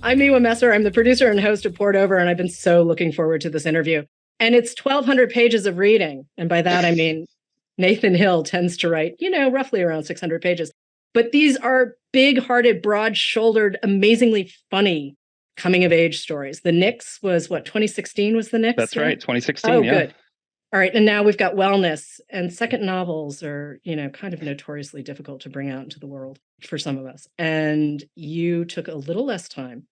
I'm Miwa Messer. I'm the producer and host of Poured Over, and I've been so looking forward to this interview. And it's 1,200 pages of reading. And by that, I mean Nathan Hill tends to write, roughly around 600 pages. But these are big-hearted, broad-shouldered, amazingly funny coming-of-age stories. The Knicks was, 2016 was the Knicks? That's right, 2016, Oh, yeah. good. All right, and now we've got wellness, and second novels are, kind of notoriously difficult to bring out into the world for some of us. And you took a little less time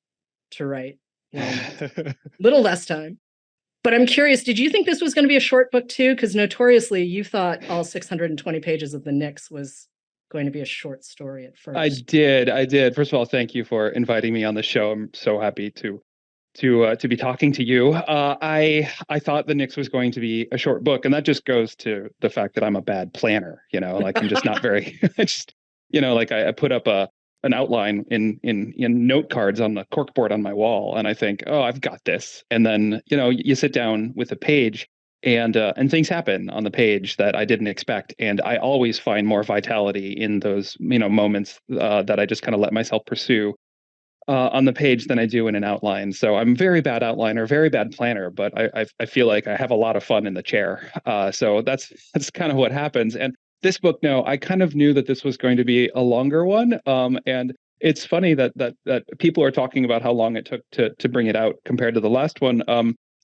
to write wellness, little less time. But I'm curious, did you think this was going to be a short book too? Because notoriously, you thought all 620 pages of the Knicks was going to be a short story at first. I did. First of all, thank you for inviting me on the show. I'm so happy to be talking to you. I thought the Knicks was going to be a short book, and that just goes to the fact that I'm a bad planner. Like I'm just not very. I just I put up an outline in note cards on the corkboard on my wall, and I think, oh, I've got this. And then you sit down with a page, and things happen on the page that I didn't expect, and I always find more vitality in those moments that I just kind of let myself pursue on the page than I do in an outline. So I'm very bad outliner, very bad planner, but I feel like I have a lot of fun in the chair. So that's kind of what happens. And this book, no, I kind of knew that this was going to be a longer one. And it's funny that people are talking about how long it took to bring it out compared to the last one.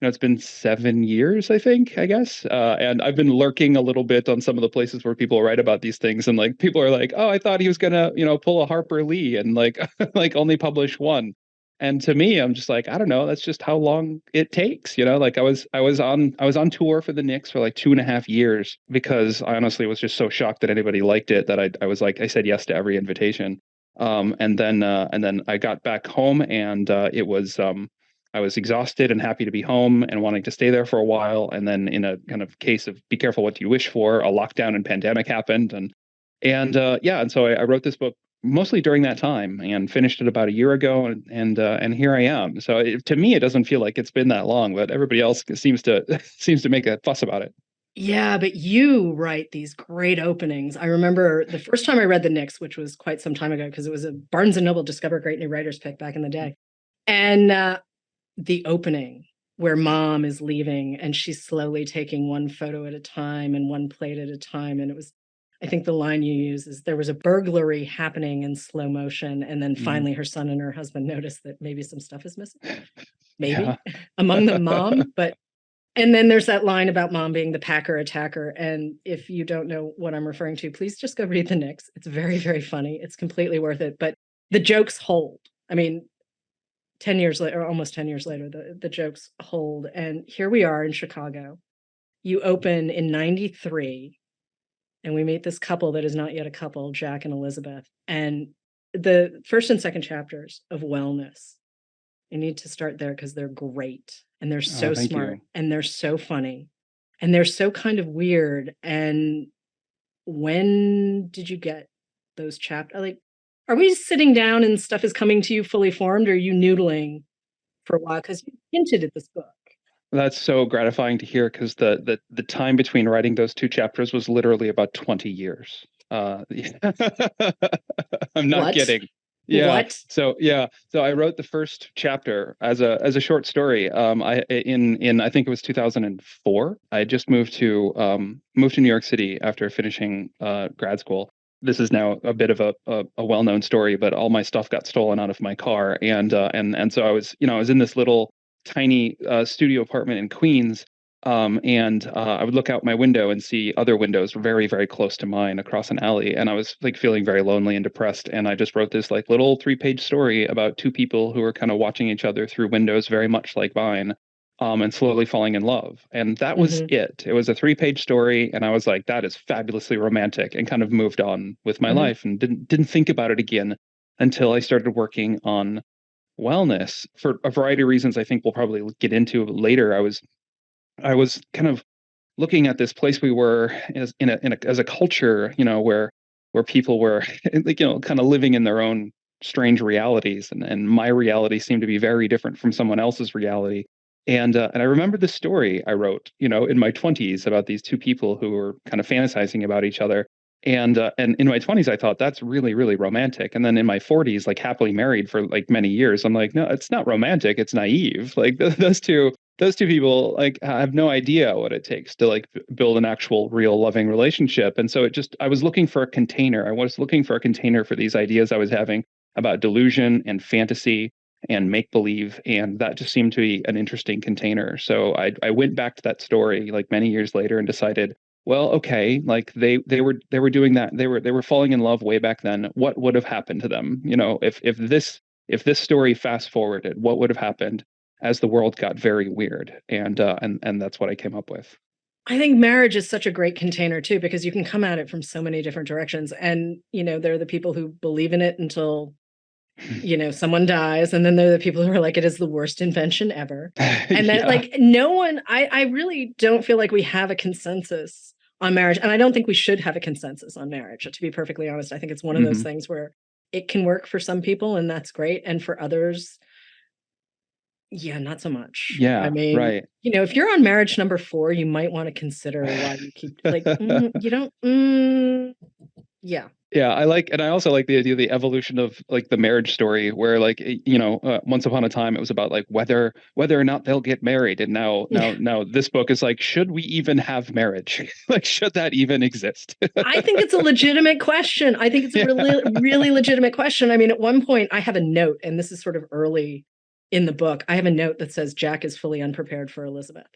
It's been 7 years, I think, I guess. And I've been lurking a little bit on some of the places where people write about these things. And like people are like, oh, I thought he was gonna, pull a Harper Lee and like like only publish one. And to me, I'm just like, I don't know, that's just how long it takes. Like I was on tour for the Knicks for like 2.5 years because I honestly was just so shocked that anybody liked it that I was like, I said yes to every invitation. And then I got back home and it was I was exhausted and happy to be home and wanting to stay there for a while. And then in a kind of case of be careful what you wish for, a lockdown and pandemic happened. And so I wrote this book mostly during that time and finished it about a year ago. And here I am. So to me, it doesn't feel like it's been that long, but everybody else seems to make a fuss about it. Yeah, but you write these great openings. I remember the first time I read The Knicks, which was quite some time ago, because it was a Barnes & Noble Discover Great New Writers pick back in the day. And the opening where mom is leaving and she's slowly taking one photo at a time and one plate at a time. And it was, I think the line you use is there was a burglary happening in slow motion. And then finally her son and her husband noticed that maybe some stuff is missing. Maybe Yeah. among them mom, and then there's that line about mom being the packer attacker. And if you don't know what I'm referring to, please just go read the Knicks. It's very, very funny. It's completely worth it. But the jokes hold. I mean, 10 years later, or almost 10 years later, the jokes hold. And here we are in Chicago. You open in 93, and we meet this couple that is not yet a couple, Jack and Elizabeth. And the first and second chapters of wellness, you need to start there because they're great. And they're so smart. And they're so funny. And they're so kind of weird. And when did you get those chapters? Like, are we sitting down and stuff is coming to you fully formed, or are you noodling for a while? Because you hinted at this book. That's so gratifying to hear because the time between writing those two chapters was literally about 20 years. I'm not kidding. Yeah. What? So I wrote the first chapter as a short story. I think it was 2004. I just moved to New York City after finishing grad school. This is now a bit of a well-known story, but all my stuff got stolen out of my car, and so I was in this little tiny studio apartment in Queens, and I would look out my window and see other windows very, very close to mine across an alley, and I was like feeling very lonely and depressed, and I just wrote this like little 3-page story about two people who were kind of watching each other through windows very much like mine. And slowly falling in love. And that was it. It was a 3-page story. And I was like, that is fabulously romantic, and kind of moved on with my life and didn't think about it again until I started working on wellness for a variety of reasons I think we'll probably get into later. I was kind of looking at this place we were as as a culture, where people were like, kind of living in their own strange realities. And my reality seemed to be very different from someone else's reality. And I remember the story I wrote, in my 20s about these two people who were kind of fantasizing about each other. And in my 20s I thought that's really, really romantic. And then in my 40s, like happily married for like many years, I'm like, no, it's not romantic, it's naive. Like those two people like have no idea what it takes to like build an actual real loving relationship. And so it just, I was looking for a container. I was looking for a container for these ideas I was having about delusion and fantasy and make believe, and that just seemed to be an interesting container. So I went back to that story like many years later and decided, well, okay, like they were doing that. They were falling in love way back then. What would have happened to them? You know, if this story fast forwarded, what would have happened as the world got very weird? And that's what I came up with. I think marriage is such a great container too, because you can come at it from so many different directions. And, there are the people who believe in it until, someone dies. And then there are the people who are like, it is the worst invention ever. And then Yeah. like no one, I really don't feel like we have a consensus on marriage. And I don't think we should have a consensus on marriage. To be perfectly honest, I think it's one of those Hmm. things where it can work for some people and that's great. And for others, yeah, not so much. I Yeah. mean, Right. if you're on marriage number 4, you might wanna consider why you keep like, you don't yeah. Yeah, and I also like the idea of the evolution of like the marriage story, where like once upon a time it was about like whether or not they'll get married, and now this book is like, should we even have marriage? Like, should that even exist? I think it's a legitimate question. I think it's a Yeah. really, really legitimate question. I mean, at one point, I have a note, and this is sort of early in the book. I have a note that says Jack is fully unprepared for Elizabeth.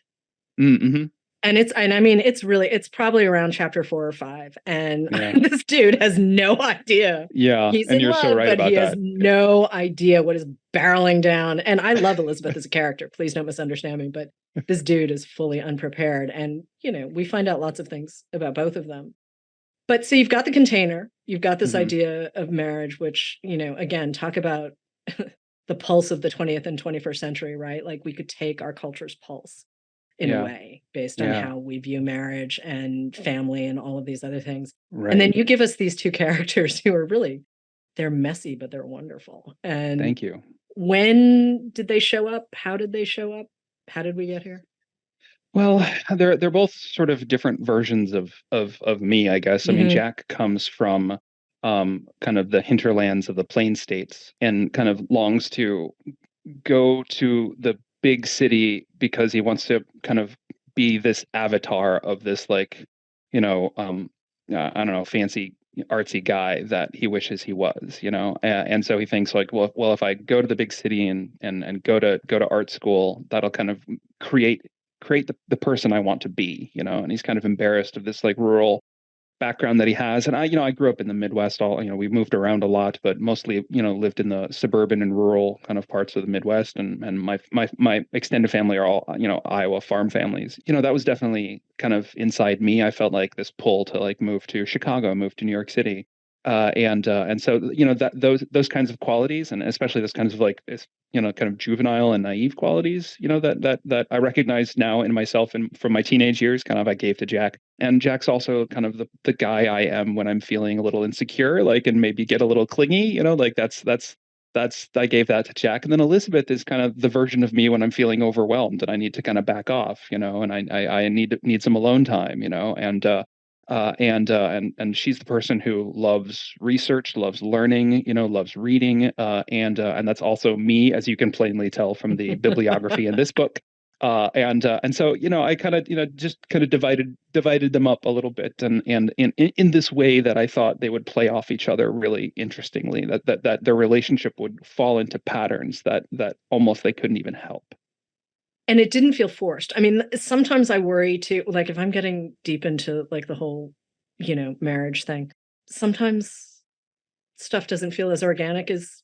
Mm-hmm. And I mean, it's probably around chapter 4 or 5, and Yeah. this dude has no idea Yeah, he's and in you're so love, right but he about has that. no idea what is barreling down. And I love Elizabeth as a character. Please don't misunderstand me, but this dude is fully unprepared. And, we find out lots of things about both of them. But so you've got the container, you've got this Hmm. idea of marriage, which, again, talk about the pulse of the 20th and 21st century, right? Like we could take our culture's pulse in a Yeah. way based on Yeah. how we view marriage and family and all of these other things. And then Right. you give us these two characters who are really, they're messy, but they're wonderful. And Thank you. when did they show up? How did they show up? How did we get here? Well, they're both sort of different versions of me, I guess. I mean, Hmm. Jack comes from kind of the hinterlands of the Plain States and kind of longs to go to the big city because he wants to kind of be this avatar of this like, I don't know, fancy artsy guy that he wishes he was, and so he thinks like, well, if I go to the big city and go to art school, that'll kind of create the person I want to be, and he's kind of embarrassed of this like rural background that he has. And I grew up in the Midwest. We moved around a lot, but mostly, lived in the suburban and rural kind of parts of the Midwest. And my extended family are all, Iowa farm families. That was definitely kind of inside me. I felt like this pull to like move to Chicago, move to New York City. And so, that those kinds of qualities, and especially those kinds of like, kind of juvenile and naive qualities, that I recognize now in myself and from my teenage years, kind of I gave to Jack. And Jack's also kind of the guy I am when I'm feeling a little insecure, like, and maybe get a little clingy, like that's I gave that to Jack. And then Elizabeth is kind of the version of me when I'm feeling overwhelmed and I need to kind of back off, and I need some alone time, and she's the person who loves research, loves learning, loves reading, and that's also me, as you can plainly tell from the bibliography in this book. And so I kind of just kind of divided them up a little bit, and in this way that I thought they would play off each other really interestingly, that their relationship would fall into patterns that almost they couldn't even help. And it didn't feel forced. I mean, sometimes I worry too, like if I'm getting deep into like the whole, marriage thing, sometimes stuff doesn't feel as organic as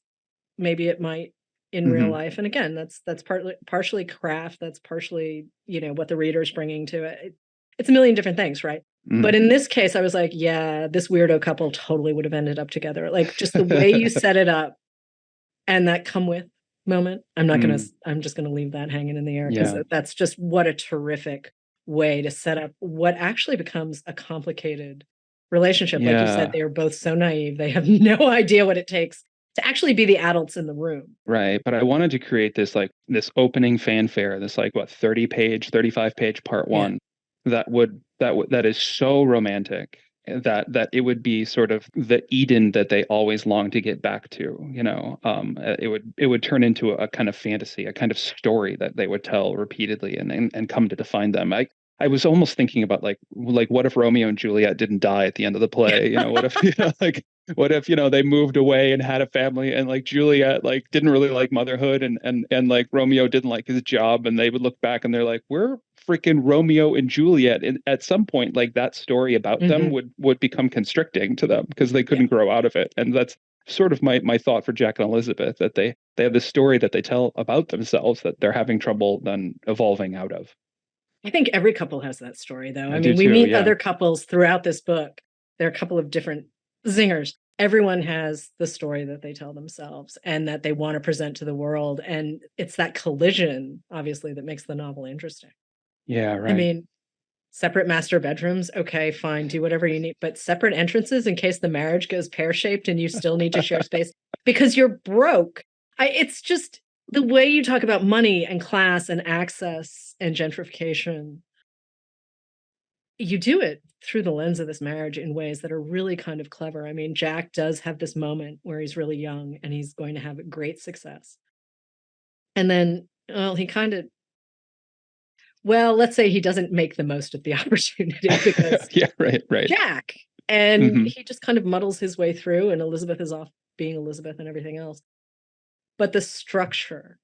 maybe it might in real Hmm. life. And again, that's partly partially craft, that's partially, what the reader's bringing to it. It's a million different things, right? But Hmm. in this case, I was like, yeah, this weirdo couple totally would have ended up together. Like just the way you set it up and that come with moment. Mm, I'm just gonna leave that hanging in the air because yeah, that's just what a terrific way to set up what actually becomes a complicated relationship. Like you said, yeah. they are both so naive, they have no idea what it takes to actually be the adults in the room. Right. But I wanted to create this opening fanfare, this like what, 30-page, 35-page part Yeah. one that is so romantic that it would be sort of the Eden that they always long to get back to. It would turn into a kind of fantasy, a kind of story that they would tell repeatedly and come to define them. I was almost thinking about like what if Romeo and Juliet didn't die at the end of the play? What if like what if they moved away and had a family, and like Juliet like didn't really like motherhood, and like Romeo didn't like his job, and they would look back and they're like, we're freaking Romeo and Juliet. And at some point, like that story about them would become constricting to them because they couldn't grow out of it. And that's sort of my thought for Jack and Elizabeth, that they have this story that they tell about themselves that they're having trouble then evolving out of. I think every couple has that story, though. I do mean, we too, meet yeah. other couples throughout this book. There are a couple of different zingers. Everyone has the story that they tell themselves and that they want to present to the world. And it's that collision, obviously, that makes the novel interesting. Yeah, I right. mean, separate master bedrooms, okay, fine, do whatever you need, but separate entrances in case the marriage goes pear-shaped and you still need to share space because you're broke. It's just the way you talk about money and class and access and gentrification. You do it through the lens of this marriage in ways that are really kind of clever. I mean, Jack does have this moment where he's really young and he's going to have great success. And then, well, let's say he doesn't make the most of the opportunity because yeah, right. Jack. And he just kind of muddles his way through, and Elizabeth is off being Elizabeth and everything else. But the structure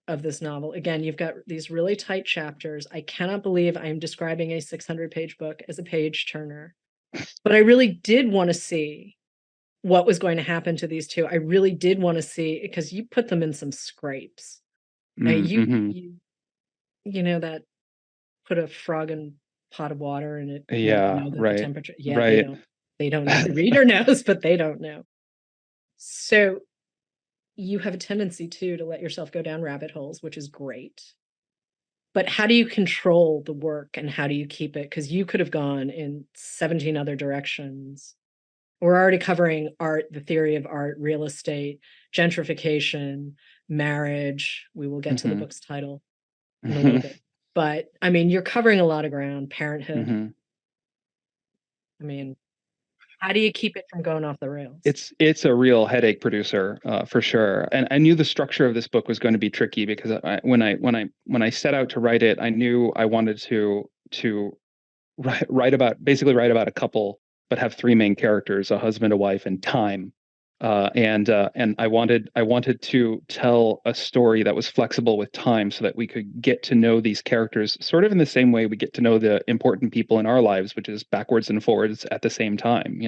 of this novel, again, you've got these really tight chapters. I cannot believe I'm describing a 600-page book as a page turner. But I really did want to see what was going to happen to these two. I really did want to see, because you put them in some scrapes. You that put a frog in a pot of water and it won't know that the temperature. Yeah, right. They don't know. The reader knows, but they don't know. So you have a tendency to let yourself go down rabbit holes, which is great. But how do you control the work and how do you keep it? Because you could have gone in 17 other directions. We're already covering art, the theory of art, real estate, gentrification, marriage. We will get to the book's title in a little bit. But I mean, you're covering a lot of ground, parenthood. I mean, how do you keep it from going off the rails? It's a real headache producer, for sure. And I knew the structure of this book was going to be tricky because when I set out to write it, I knew I wanted to write about a couple, but have three main characters: a husband, a wife, and time. And I wanted to tell a story that was flexible with time, so that we could get to know these characters sort of in the same way we get to know the important people in our lives, which is backwards and forwards at the same time.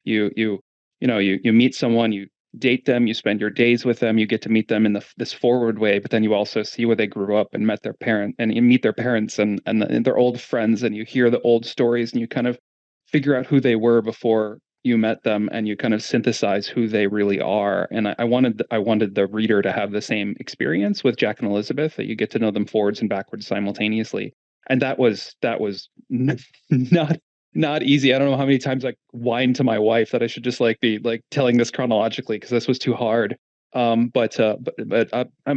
You meet someone, you date them, you spend your days with them, you get to meet them in this forward way, but then you also see where they grew up and met their parent, and you meet their parents and their old friends, and you hear the old stories, and you kind of figure out who they were before you met them, and you kind of synthesize who they really are. And I wanted the reader to have the same experience with Jack and Elizabeth, that you get to know them forwards and backwards simultaneously. And that was not easy. I don't know how many times I whined to my wife that I should just be telling this chronologically, because this was too hard. But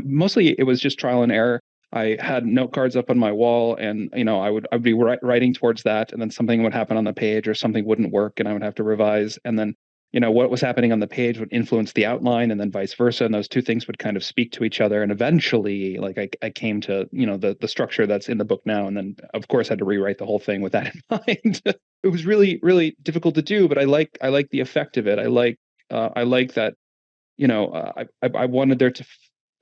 mostly it was just trial and error. I had note cards up on my wall, and I'd be writing towards that, and then something would happen on the page, or something wouldn't work, and I would have to revise. And then what was happening on the page would influence the outline, and then vice versa, and those two things would kind of speak to each other. And eventually, I came to the structure that's in the book now, and then of course had to rewrite the whole thing with that in mind. It was really, really difficult to do, but I like the effect of it. I like that. I wanted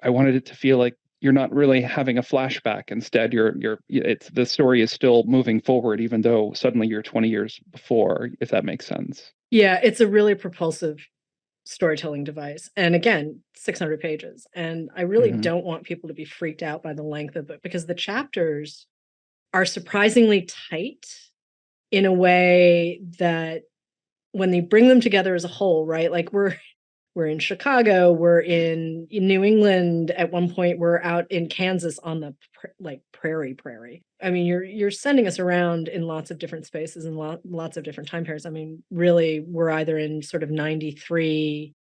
I wanted it to feel like you're not really having a flashback. Instead, the story is still moving forward, even though suddenly you're 20 years before, if that makes sense. Yeah, it's a really propulsive storytelling device. And again, 600 pages. And I really don't want people to be freaked out by the length of it, because the chapters are surprisingly tight in a way that when they bring them together as a whole, right? Like we're in Chicago, we're in New England. At one point, we're out in Kansas on the prairie. I mean, you're sending us around in lots of different spaces and lots of different time periods. I mean, really, we're either in sort of 93,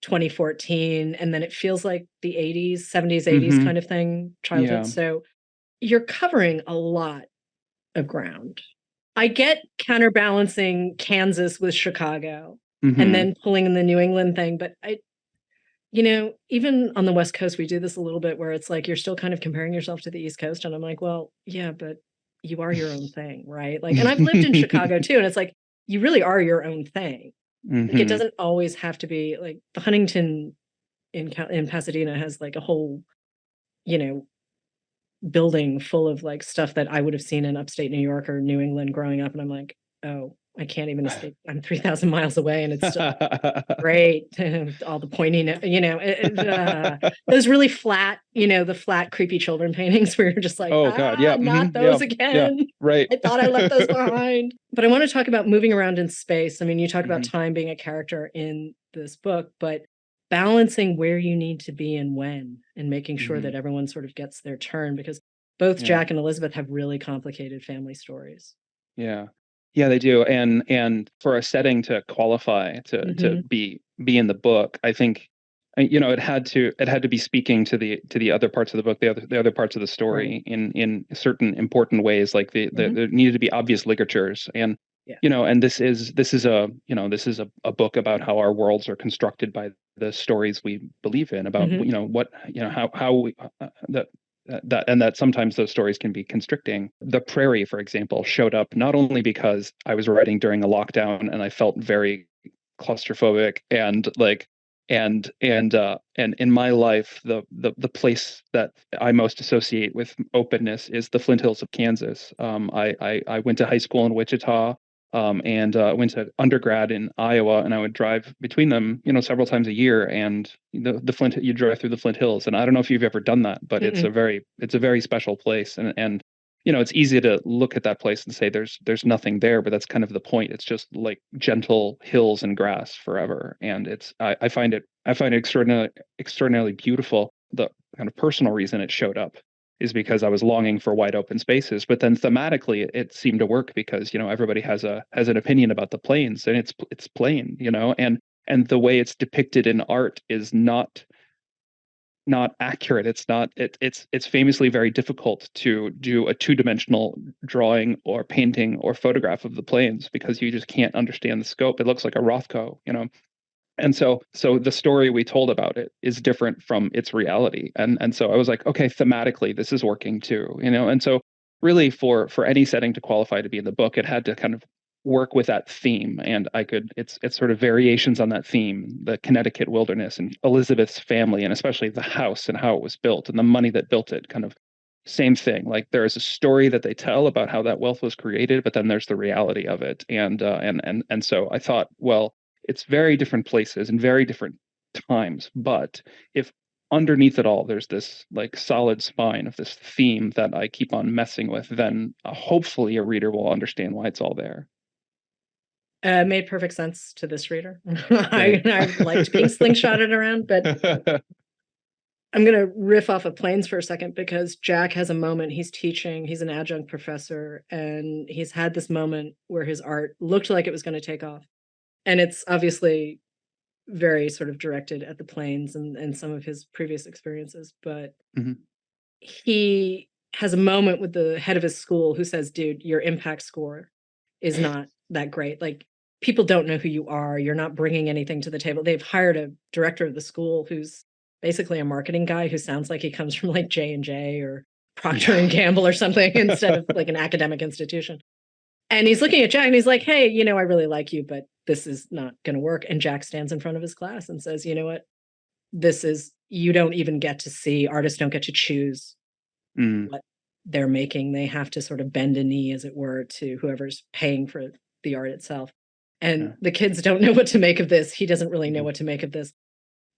2014, and then it feels like the 80s, 70s, 80s kind of thing, childhood. Yeah. So you're covering a lot of ground. I get counterbalancing Kansas with Chicago and Hmm. then pulling in the New England thing, but even on the West Coast, we do this a little bit where it's like you're still kind of comparing yourself to the East Coast. And I'm like, well, yeah, but you are your own thing, right? Like, and I've lived in Chicago too. And it's like, you really are your own thing. Like, it Hmm. doesn't always have to be like the Huntington in Pasadena has like a whole, you know, building full of like stuff that I would have seen in upstate New York or New England growing up. And I'm like, oh, I can't even escape. I'm 3,000 miles away and it's still great. All the pointing, those really flat, the flat, creepy children paintings where you're just like, Oh God, yeah, not yeah, those yeah, again. right. I thought I left those behind. But I want to talk about moving around in space. I mean, you talk about Hmm. time being a character in this book, but balancing where you need to be and when, and making sure Hmm. that everyone sort of gets their turn because both Yeah, Jack and Elizabeth have really complicated family stories. yeah, yeah, they do. And for a setting to qualify to Hmm. be in the book, I think, it had to be speaking to the other parts of the book, the other parts of the Right. story in certain important ways. Like Hmm. there needed to be obvious ligatures, and Yeah. and this is a book about how our worlds are constructed by the stories we believe in, about Hmm. what how we that that sometimes those stories can be constricting. The Prairie, for example, showed up not only because I was writing during a lockdown and I felt very claustrophobic, and like and in my life, the place that I most associate with openness is the Flint Hills of Kansas. I went to high school in Wichita, and went to undergrad in Iowa, and I would drive between them, several times a year. And you drive through the Flint Hills, and I don't know if you've ever done that, but Mm-mm. it's a very special place. And it's easy to look at that place and say there's nothing there, but that's kind of the point. It's just like gentle hills and grass forever, and I find it extraordinarily beautiful. The kind of personal reason it showed up is because I was longing for wide open spaces. But then thematically, it seemed to work because everybody has an opinion about the plains, and it's plain, and the way it's depicted in art is not accurate. It's famously very difficult to do a two-dimensional drawing or painting or photograph of the plains because you just can't understand the scope. It looks like a Rothko. And so the story we told about it is different from its reality. And so I was like, okay, thematically this is working too. And so really, for any setting to qualify to be in the book, it had to kind of work with that theme. And it's sort of variations on that theme: the Connecticut wilderness and Elizabeth's family, and especially the house and how it was built and the money that built it. Kind of same thing. Like, there is a story that they tell about how that wealth was created, but then there's the reality of it. And so I thought, well, it's very different places and very different times, but if underneath it all there's this like solid spine of this theme that I keep on messing with, then hopefully a reader will understand why it's all there. Made perfect sense to this reader. Great. I liked being slingshotted around, but I'm going to riff off of planes for a second because Jack has a moment. He's teaching, he's an adjunct professor, and he's had this moment where his art looked like it was going to take off. And it's obviously very sort of directed at the planes and some of his previous experiences. But Mhm. he has a moment with the head of his school who says, dude, your impact score is not that great. Like, people don't know who you are. You're not bringing anything to the table. They've hired a director of the school who's basically a marketing guy who sounds like he comes from like J&J or Procter and Yeah. Gamble or something instead of like an academic institution. And he's looking at Jack and he's like, hey, I really like you, but this is not going to work. And Jack stands in front of his class and says, you know what? You don't even get to see, artists don't get to choose Mm, what they're making. They have to sort of bend a knee, as it were, to whoever's paying for the art itself. And yeah. the kids don't know what to make of this. He doesn't really know Mhm. what to make of this.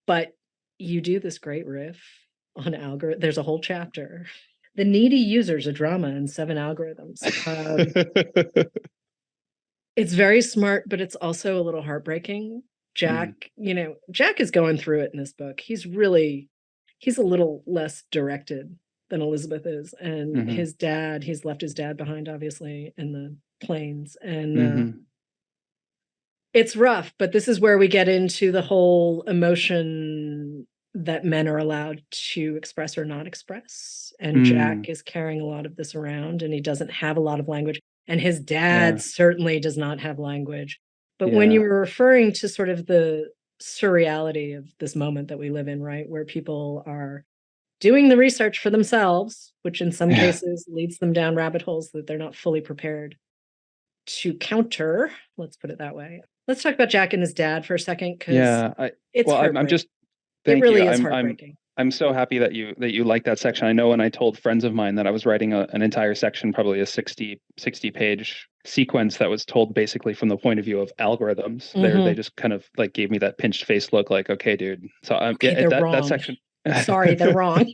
But you do this great riff on algorithm. There's a whole chapter. The Needy Users, a Drama and Seven Algorithms. It's very smart, but it's also a little heartbreaking. Mm, Jack is going through it in this book. He's a little less directed than Elizabeth is. And mhm, he's left his dad behind, obviously, in the plains. And mhm, it's rough, but this is where we get into the whole emotion that men are allowed to express or not express. And Jack mm, is carrying a lot of this around, and he doesn't have a lot of language. And his dad Yeah. certainly does not have language. But when you Yeah. were referring to sort of the surreality of this moment that we live in, right, where people are doing the research for themselves, which in some Yeah. cases leads them down rabbit holes that they're not fully prepared to counter, let's put it that way. Let's talk about Jack and his dad for a second, because Yeah. it's I'm heartbreaking. just It thank you. really is heartbreaking. I'm so happy that you like that section. I know when I told friends of mine that I was writing an entire section, probably a 60 page sequence that was told basically from the point of view of algorithms. They Mhm. just kind of like gave me that pinched face look like, okay, dude. So Okay, they're that wrong. section Sorry, they're wrong.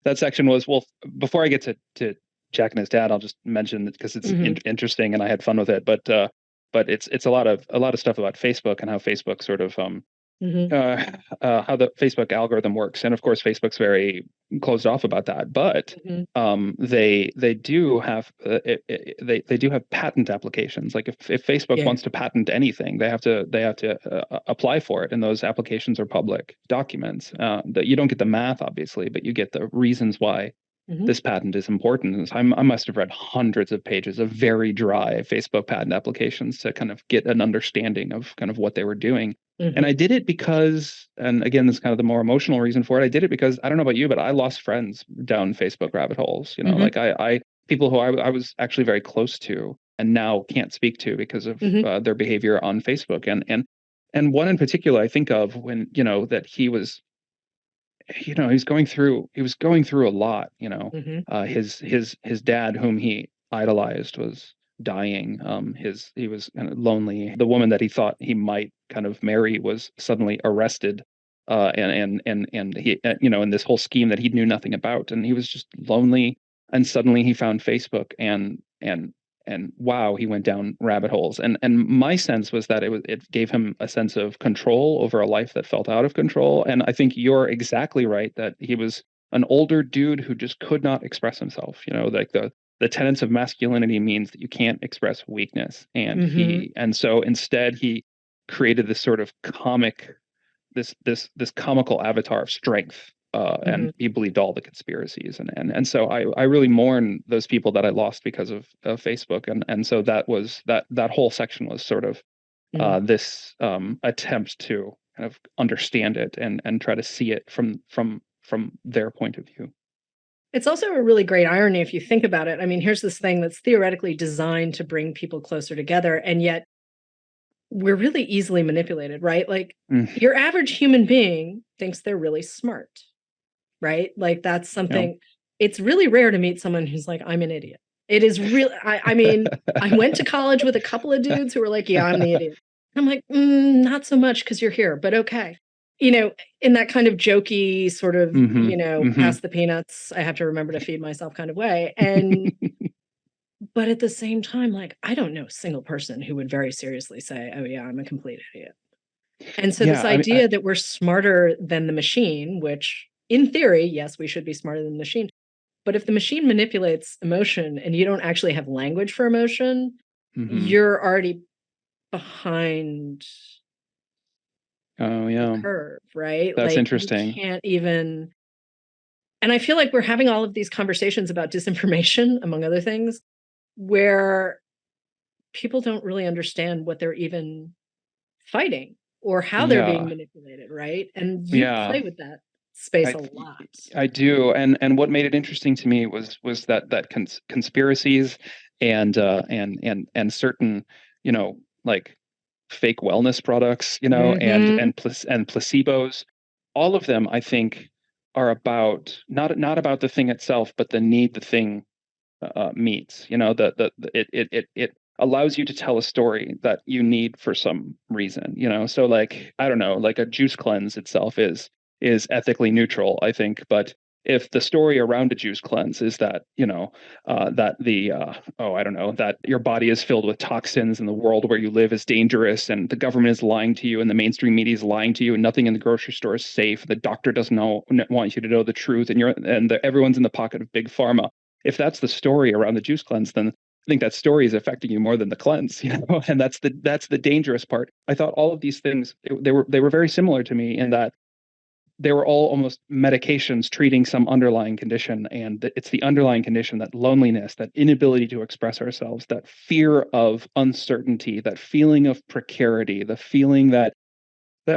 that section was, well, before I get to Jack and his dad, I'll just mention it because it's Mhm. interesting and I had fun with it. But it's a lot of stuff about Facebook and how Facebook sort of Mhm. uh, how the Facebook algorithm works, and of course, Facebook's very closed off about that. But Mhm. they do have they do have patent applications. Like if Facebook Yeah. wants to patent anything, they have to apply for it, and those applications are public documents. That you don't get the math, obviously, but you get the reasons why Mhm. this patent is important. I must have read hundreds of pages of very dry Facebook patent applications to kind of get an understanding of kind of what they were doing. And I Mhm. did it because, and again, this is kind of the more emotional reason for it. I did it because I don't know about you, but I lost friends down Facebook rabbit holes. You know, Mhm. like I people who I was actually very close to and now can't speak to because of Mhm. their behavior on Facebook. And one in particular I think of when, that he was, he was going through a lot. Mhm. His dad, whom he idolized, was dying. He was kind of lonely. The woman that he thought he might kind of marry was suddenly arrested, and he, in this whole scheme that he knew nothing about, and he was just lonely. And suddenly he found Facebook, and wow, he went down rabbit holes. And my sense was that it gave him a sense of control over a life that felt out of control. And I think you're exactly right that he was an older dude who just could not express himself. Like the tenets of masculinity means that you can't express weakness. Mhm. And so instead he created this sort of this comical avatar of strength. And Mhm. he believed all the conspiracies, and so I really mourn those people that I lost because of Facebook, and so that whole section was sort of Mhm. this attempt to kind of understand it and try to see it from their point of view. It's also a really great irony if you think about it. I mean, here's this thing that's theoretically designed to bring people closer together, and yet we're really easily manipulated, right? Like, Mm, your average human being thinks they're really smart, right? Like, that's you something it's really rare to meet someone who's like, "I'm an idiot." It is real I mean, I went to college with a couple of dudes who were like, "Yeah, I'm the idiot." I'm like, not so much because 'cause you're here, but okay." You know, in that kind of jokey sort of, hmm hmm pass the peanuts, I have to remember to feed myself kind of way, and but at the same time, like, I don't know a single person who would very seriously say, "Oh, yeah, I'm a complete idiot." And so this Yeah, I mean, idea that we're smarter than the machine, which in theory, yes, we should be smarter than the machine. But if the machine manipulates emotion and you don't actually have language for emotion, hmm you're already behind oh the yeah, curve, right? that's Like you interesting. can't even and I feel like we're having all of these conversations about disinformation, among other things, where people don't really understand what they're even fighting or how they're being Yeah, manipulated, right? And you yeah. play with that space I a lot. I do, and what made it interesting to me was that conspiracies and certain, like fake wellness products, Mhm. and placebos, all of them I think are about not about the thing itself, but the need the thing meets. It allows you to tell a story that you need for some reason. So like I don't know, like a juice cleanse itself is ethically neutral, I think, but if the story around a juice cleanse is that that the oh, I don't know, that your body is filled with toxins and the world where you live is dangerous and the government is lying to you and the mainstream media is lying to you and nothing in the grocery store is safe, the doctor doesn't want you to know the truth, everyone's in the pocket of big pharma. If that's the story around the juice cleanse, then I think that story is affecting you more than the cleanse, and that's the dangerous part. I thought all of these things they were very similar to me in that they were all almost medications treating some underlying condition, and it's the underlying condition, that loneliness, that inability to express ourselves, that fear of uncertainty, that feeling of precarity, the feeling that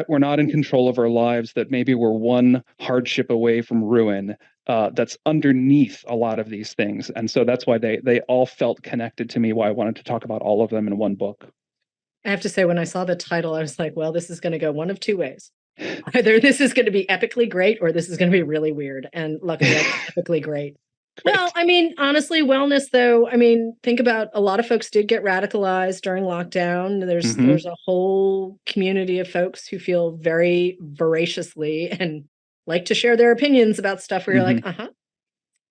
we're not in control of our lives, that maybe we're one hardship away from ruin. That's underneath a lot of these things, and so that's why they all felt connected to me. Why I wanted to talk about all of them in one book. I have to say, when I saw the title, I was like, well, this is going to go one of two ways. Either this is going to be epically great or this is going to be really weird. And luckily, I got epically great. Well, I mean, honestly, wellness, though, I mean, think about, a lot of folks did get radicalized during lockdown. There's a whole community of folks who feel very voraciously and like to share their opinions about stuff where you're like,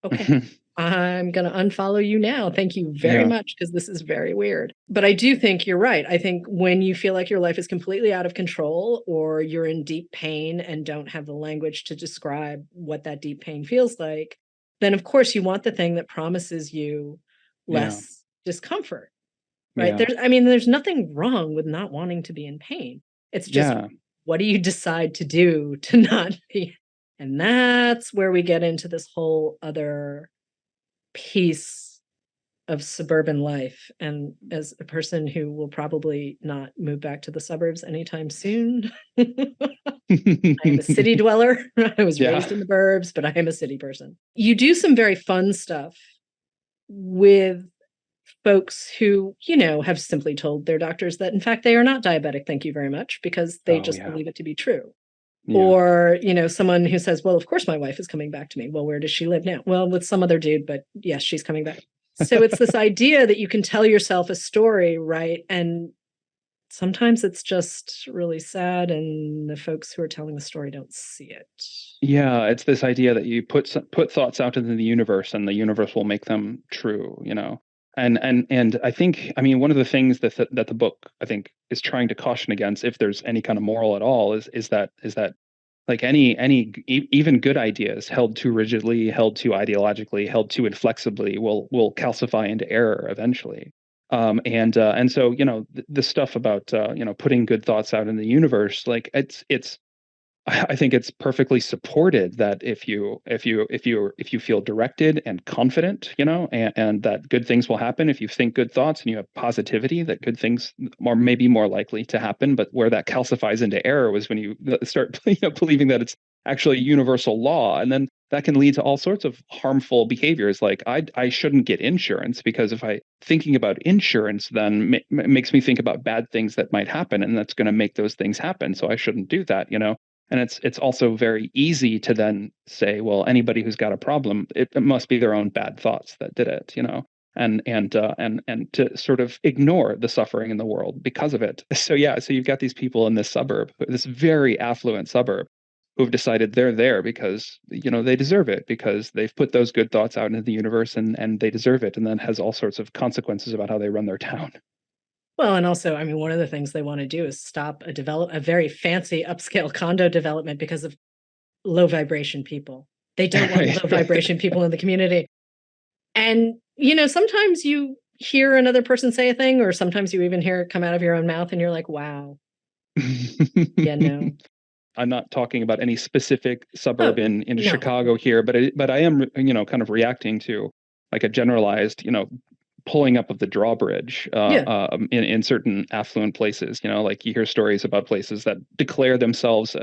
okay, I'm going to unfollow you now. Thank you very much, because this is very weird. But I do think you're right. I think when you feel like your life is completely out of control, or you're in deep pain and don't have the language to describe what that deep pain feels like, then of course you want the thing that promises you less discomfort, right? There's nothing wrong with not wanting to be in pain. It's just, what do you decide to do to not be? And that's where we get into this whole other piece of suburban life. And as a person who will probably not move back to the suburbs anytime soon, I am a city dweller. I was raised in the burbs, but I am a city person. You do some very fun stuff with folks who, have simply told their doctors that, in fact, they are not diabetic, thank you very much, because they just believe it to be true. Or, someone who says, well, of course my wife is coming back to me. Well, where does she live now? Well, with some other dude, but yes, she's coming back. So it's this idea that you can tell yourself a story, right? And sometimes it's just really sad, and the folks who are telling the story don't see it. Yeah, it's this idea that you put thoughts out into the universe, and the universe will make them true, And I think, one of the things that the book, I think, is trying to caution against, if there's any kind of moral at all, is that like any even good ideas held too rigidly, held too ideologically, held too inflexibly will calcify into error eventually. And so the stuff about putting good thoughts out in the universe, like it's I think it's perfectly supported that if you feel directed and confident, and that good things will happen, if you think good thoughts and you have positivity, that good things are maybe more likely to happen. But where that calcifies into error was when you start believing that it's actually a universal law, and then that can lead to all sorts of harmful behaviors. Like I shouldn't get insurance, because if I thinking about insurance then makes me think about bad things that might happen, and that's going to make those things happen. So I shouldn't do that. And it's also very easy to then say, well, anybody who's got a problem, it must be their own bad thoughts that did it, and to sort of ignore the suffering in the world because of it. So you've got these people in this suburb, this very affluent suburb, who've decided they're there because they deserve it, because they've put those good thoughts out into the universe, and they deserve it, and then has all sorts of consequences about how they run their town. Well, and also, one of the things they want to do is stop a very fancy upscale condo development because of low vibration people. They don't want low vibration people in the community. And, sometimes you hear another person say a thing, or sometimes you even hear it come out of your own mouth, and you're like, wow. No. I'm not talking about any specific suburb in Chicago here, but I am, kind of reacting to like a generalized, pulling up of the drawbridge in certain affluent places. Like you hear stories about places that declare themselves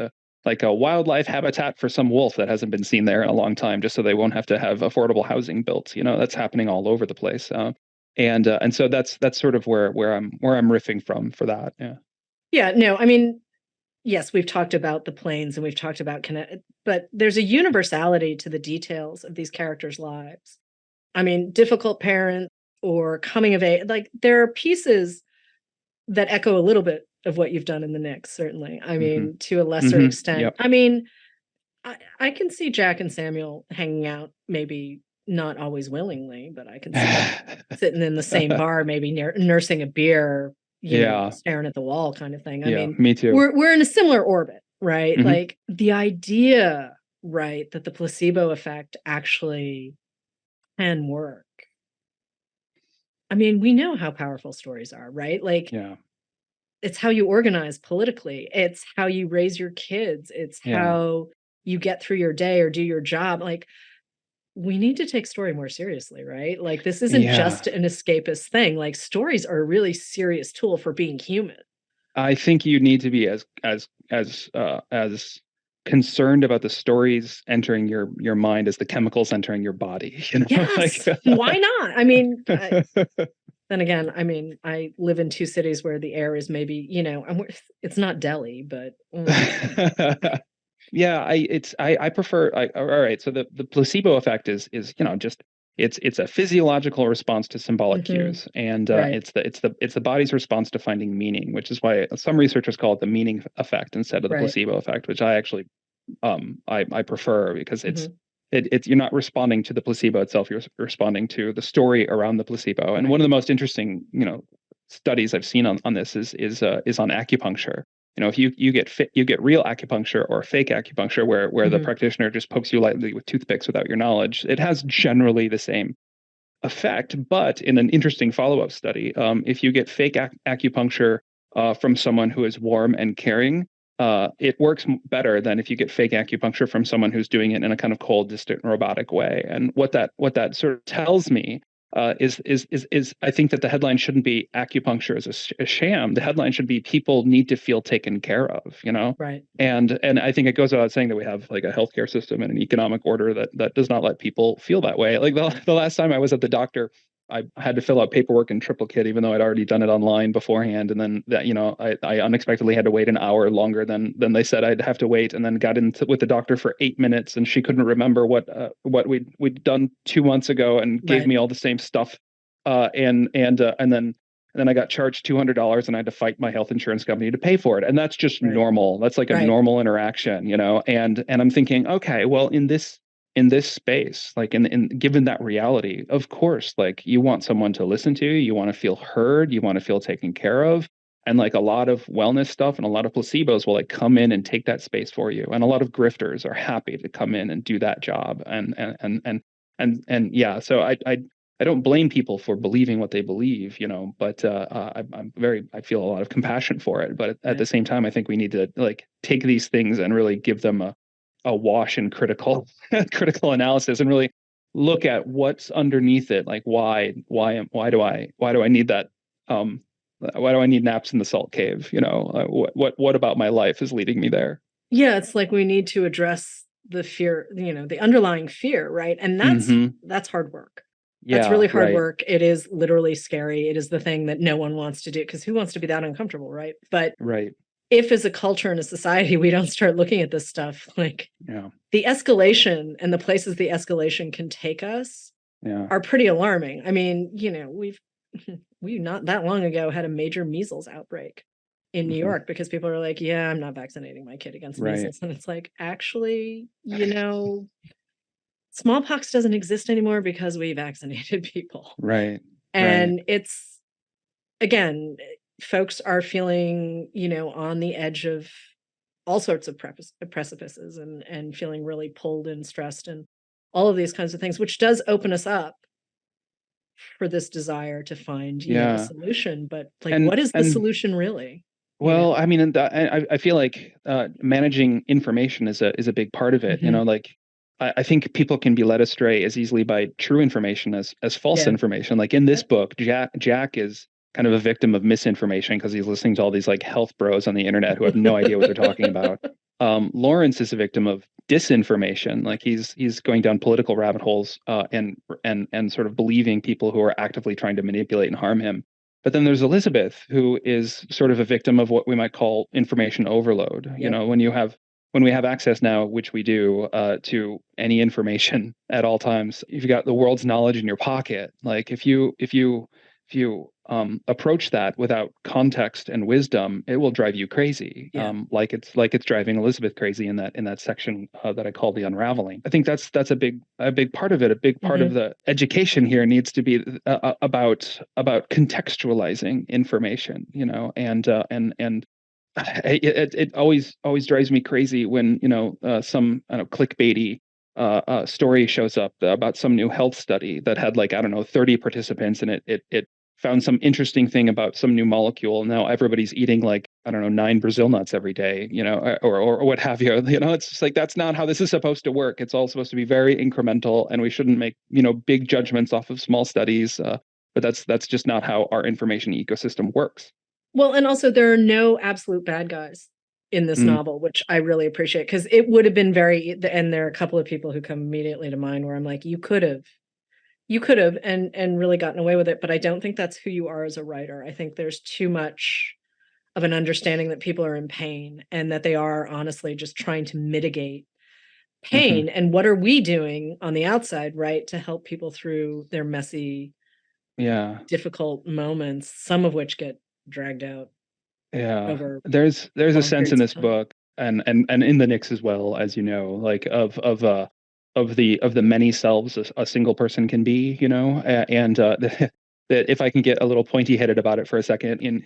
like a wildlife habitat for some wolf that hasn't been seen there in a long time, just so they won't have to have affordable housing built. That's happening all over the place. And so that's sort of where I'm riffing from for that. Yeah. No, yes, we've talked about the planes, and we've talked about but there's a universality to the details of these characters' lives. Difficult parents, or coming of age, like there are pieces that echo a little bit of what you've done in the Knicks, certainly. To a lesser extent. Yep. I can see Jack and Samuel hanging out, maybe not always willingly, but I can see them sitting in the same bar, maybe nursing a beer, staring at the wall kind of thing. Me too. We're in a similar orbit, right? Like the idea, right, that the placebo effect actually can work. We know how powerful stories are, right? Like, it's how you organize politically. It's how you raise your kids. It's how you get through your day or do your job. Like, we need to take story more seriously, right? Like, this isn't Yeah. just an escapist thing. Like, stories are a really serious tool for being human. I think you need to be as concerned about the stories entering your mind as the chemicals entering your body. Like. Yes, why not? I mean, then again, I mean, I live in two cities where the air is maybe, it's not Delhi, but Yeah, I prefer. All right, so the placebo effect is just it's a physiological response to symbolic mhm, cues, and right, it's the body's response to finding meaning, which is why some researchers call it the meaning effect instead of the right, placebo effect, which I actually I prefer, because mhm, it's you're not responding to the placebo itself, you're responding to the story around the placebo. And one right, of the most interesting studies I've seen on this is on acupuncture. If you get you get real acupuncture or fake acupuncture, where the mhm, practitioner just pokes you lightly with toothpicks without your knowledge, it has generally the same effect. But in an interesting follow-up study, if you get fake acupuncture from someone who is warm and caring, it works better than if you get fake acupuncture from someone who's doing it in a kind of cold, distant, robotic way. And what that sort of tells me is I think that the headline shouldn't be acupuncture is a sham. The headline should be people need to feel taken care of. right, And I think it goes without saying that we have like a healthcare system and an economic order that does not let people feel that way. Like the last time I was at the doctor, I had to fill out paperwork in triplicate, even though I'd already done it online beforehand. And then I unexpectedly had to wait an hour longer than they said I'd have to wait. And then got with the doctor for 8 minutes, and she couldn't remember what we'd done 2 months ago, and gave right, me all the same stuff. And then I got charged $200, and I had to fight my health insurance company to pay for it. And that's just right, normal. That's like a right, normal interaction. And I'm thinking, okay, well, in this space, like in given that reality, of course, like you want someone to listen to, you want to feel heard, you want to feel taken care of. And like a lot of wellness stuff and a lot of placebos will like come in and take that space for you. And a lot of grifters are happy to come in and do that job. And yeah, so I don't blame people for believing what they believe, but I feel a lot of compassion for it. But at the right. same time, I think we need to like take these things and really give them a wash and critical analysis, and really look at what's underneath it. Like why do I need that? Why do I need naps in the salt cave? What about my life is leading me there? Yeah, it's like we need to address the fear, the underlying fear, right? And Hmm. that's hard work. That's Yeah, really hard right, work. It is literally scary. It is the thing that no one wants to do, because who wants to be that uncomfortable, right? But right. if as a culture and a society we don't start looking at this stuff, like, Yeah, the escalation and the places the escalation can take us yeah. are pretty alarming. I mean, we not that long ago had a major measles outbreak in New Hmm. York because people are like, "Yeah, I'm not vaccinating my kid against Right, measles." And it's like, actually, smallpox doesn't exist anymore because we vaccinated people. right, right. And it's, again, folks are feeling, on the edge of all sorts of precipices, and feeling really pulled and stressed and all of these kinds of things, which does open us up for this desire to find, a Yeah. solution. But, like, And what is the and solution really? You well, know? I mean, and I feel like managing information is a big part of it. Mhm. Like I think people can be led astray as easily by true information as false Yeah. information. Like in this Yep. book, Jack is kind of a victim of misinformation because he's listening to all these like health bros on the internet who have no idea what they're talking about. Lawrence is a victim of disinformation. Like he's going down political rabbit holes, and sort of believing people who are actively trying to manipulate and harm him. But then there's Elizabeth, who is sort of a victim of what we might call information overload. Yep. When we have access now, which we do, to any information at all times, you've got the world's knowledge in your pocket. Like if you approach that without context and wisdom, it will drive you crazy. Yeah. Like it's driving Elizabeth crazy in that section that I call the unraveling. I think that's a big part of it. A big part of Mhm. the education here needs to be about contextualizing information. And it always drives me crazy when some I don't know, clickbaity story shows up about some new health study that had like I don't know 30 participants, and it found some interesting thing about some new molecule. Now everybody's eating like, I don't know, 9 Brazil nuts every day, or what have you. It's just like that's not how this is supposed to work. It's all supposed to be very incremental, and we shouldn't make big judgments off of small studies. But that's just not how our information ecosystem works. Well, and also there are no absolute bad guys in this Mm, novel, which I really appreciate, because it would have been and there are a couple of people who come immediately to mind where I'm like, you could have and really gotten away with it, but I don't think that's who you are as a writer. I think there's too much of an understanding that people are in pain and that they are honestly just trying to mitigate hmm pain. And what are we doing on the outside, right, to help people through their messy, Yeah. difficult moments, some of which get dragged out Yeah, over there's a long sense in periods of this time. book, and in the Knicks as well, as you know, like of the many selves a single person can be, and that if I can get a little pointy headed about it for a second, in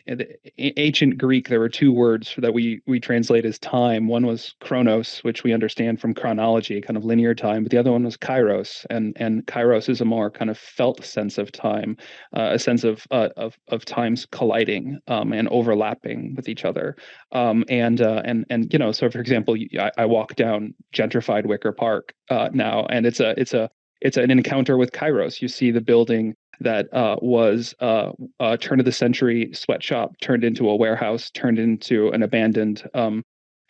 ancient Greek there were two words that we translate as time. One was chronos, which we understand from chronology, kind of linear time, but the other one was kairos, and kairos is a more kind of felt sense of time, a sense of times colliding and overlapping with each other. So for example, I walk down gentrified Wicker Park now, and it's an encounter with Kairos. You see the building that was a turn of the century sweatshop turned into a warehouse, turned into an abandoned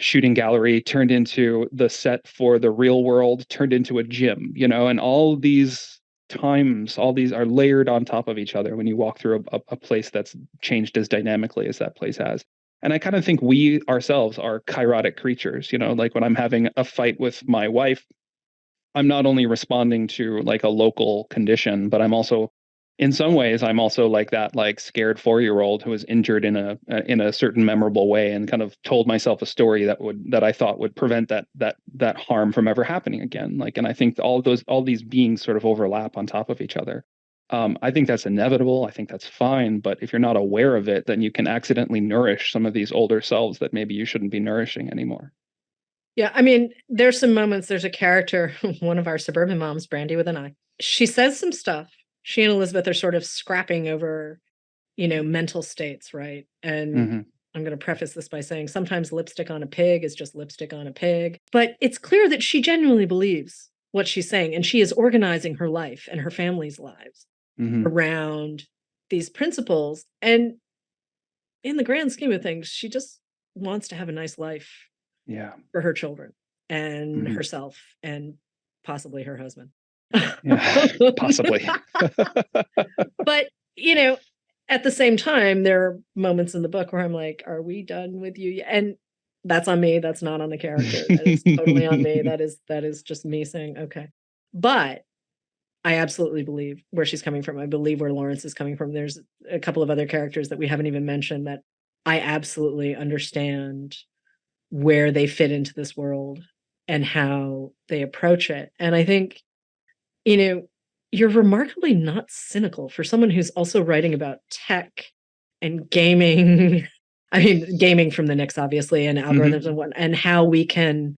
shooting gallery, turned into the set for the real world, turned into a gym, and all these times, all these are layered on top of each other when you walk through a place that's changed as dynamically as that place has. And I kind of think we ourselves are kairotic creatures, like when I'm having a fight with my wife, I'm not only responding to like a local condition, but in some ways, I'm also like that like scared 4-year-old who was injured in a certain memorable way and kind of told myself a story that I thought would prevent that harm from ever happening again. Like, and I think all these beings sort of overlap on top of each other. I think that's inevitable. I think that's fine. But if you're not aware of it, then you can accidentally nourish some of these older selves that maybe you shouldn't be nourishing anymore. Yeah, I mean, there's some moments. There's a character, one of our suburban moms, Brandy with an eye. She says some stuff. She and Elizabeth are sort of scrapping over, mental states, right? And Hmm I'm going to preface this by saying sometimes lipstick on a pig is just lipstick on a pig. But it's clear that she genuinely believes what she's saying, and she is organizing her life and her family's lives hmm around these principles. And in the grand scheme of things, she just wants to have a nice life Yeah. for her children and hmm herself and possibly her husband. Yeah. Possibly. But, you know, at the same time, there are moments in the book where I'm like, are we done with you? And that's on me. That's not on the character. That is totally on me. That is just me saying, okay. But I absolutely believe where she's coming from. I believe where Lawrence is coming from. There's a couple of other characters that we haven't even mentioned that I absolutely understand where they fit into this world and how they approach it. And I think, you know, you're remarkably not cynical for someone who's also writing about tech and gaming. I mean, gaming from the Knicks, obviously, and algorithms hmm and what, and how we can,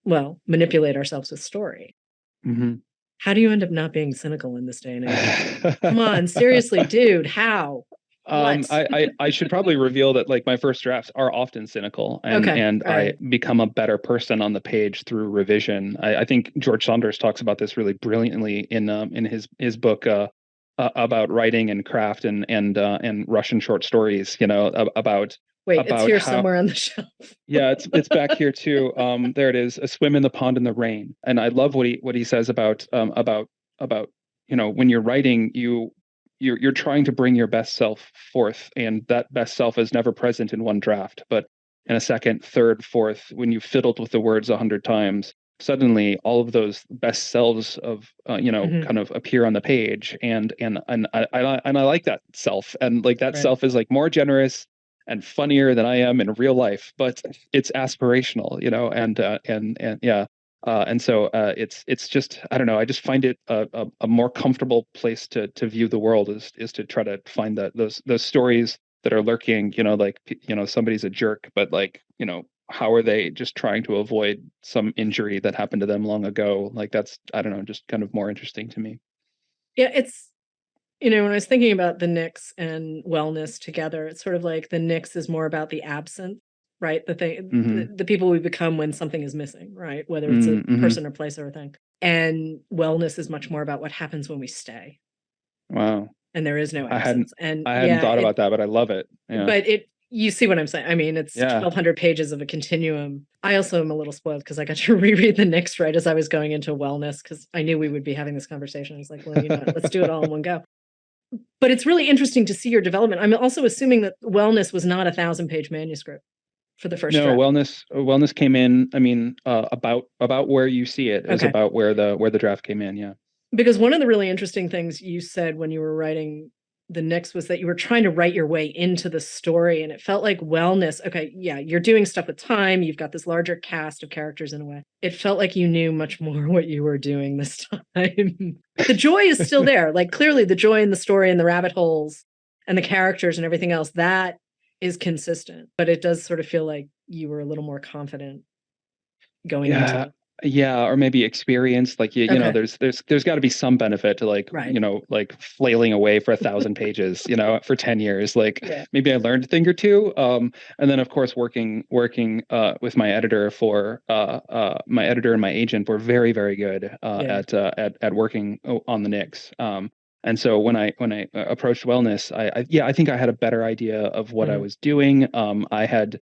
well, manipulate ourselves with story. hmm How do you end up not being cynical in this day and age? Come on, seriously, dude, how? What? I should probably reveal that like my first drafts are often cynical, and Okay, and all I right. become a better person on the page through revision. I think George Saunders talks about this really brilliantly in his book about writing and craft and Russian short stories. Wait, it's About here how. somewhere on the shelf. Yeah, it's back here too. There it is. A swim in the pond in the rain. And I love what he says about when you're writing, you're trying to bring your best self forth, and that best self is never present in one draft, but in a second, third, fourth, when you've fiddled with the words 100 times, suddenly all of those best selves of Mhm, kind of appear on the page, and I like that self, and like that right. self is like more generous and funnier than I am in real life, but it's aspirational, and yeah. And so it's just, I don't know. I just find it a more comfortable place to view the world is to try to find those stories that are lurking, like somebody's a jerk, but like how are they just trying to avoid some injury that happened to them long ago? Like that's, I don't know, just kind of more interesting to me. Yeah, it's When I was thinking about the Knicks and wellness together, it's sort of like the Knicks is more about the absence, right? The people we become when something is missing, right? Whether it's a Mm-hmm. person or place or a thing. And wellness is much more about what happens when we stay. Wow. And there is no I hadn't absence. And I hadn't yeah, thought about that, but I love it. Yeah. but you see what I'm saying? I mean, it's Yeah. 1,200 pages of a continuum. I also am a little spoiled because I got to reread the Knicks right as I was going into wellness because I knew we would be having this conversation. I was like, well, let's do it all in one go. But it's really interesting to see your development. I'm also assuming that wellness was not a 1,000-page manuscript for the first No, draft. wellness came in. I mean, about where you see it is Okay. about where the draft came in. Yeah. Because one of the really interesting things you said when you were writing the Knicks was that you were trying to write your way into the story, and it felt like wellness. Okay, yeah, you're doing stuff with time. You've got this larger cast of characters in a way. It felt like you knew much more what you were doing this time. The joy is still there. Like clearly, the joy in the story and the rabbit holes and the characters and everything else that is consistent. But it does sort of feel like you were a little more confident going into Yeah. it. Yeah, or maybe experience, like Okay. there's got to be some benefit to like Right. like flailing away for 1,000 pages for 10 years. Like Yeah. maybe I learned a thing or two. And then of course working with my editor my editor and my agent were very, very good Yeah. at working on the Knicks. And so when I approached wellness, I think I had a better idea of what I was doing. I had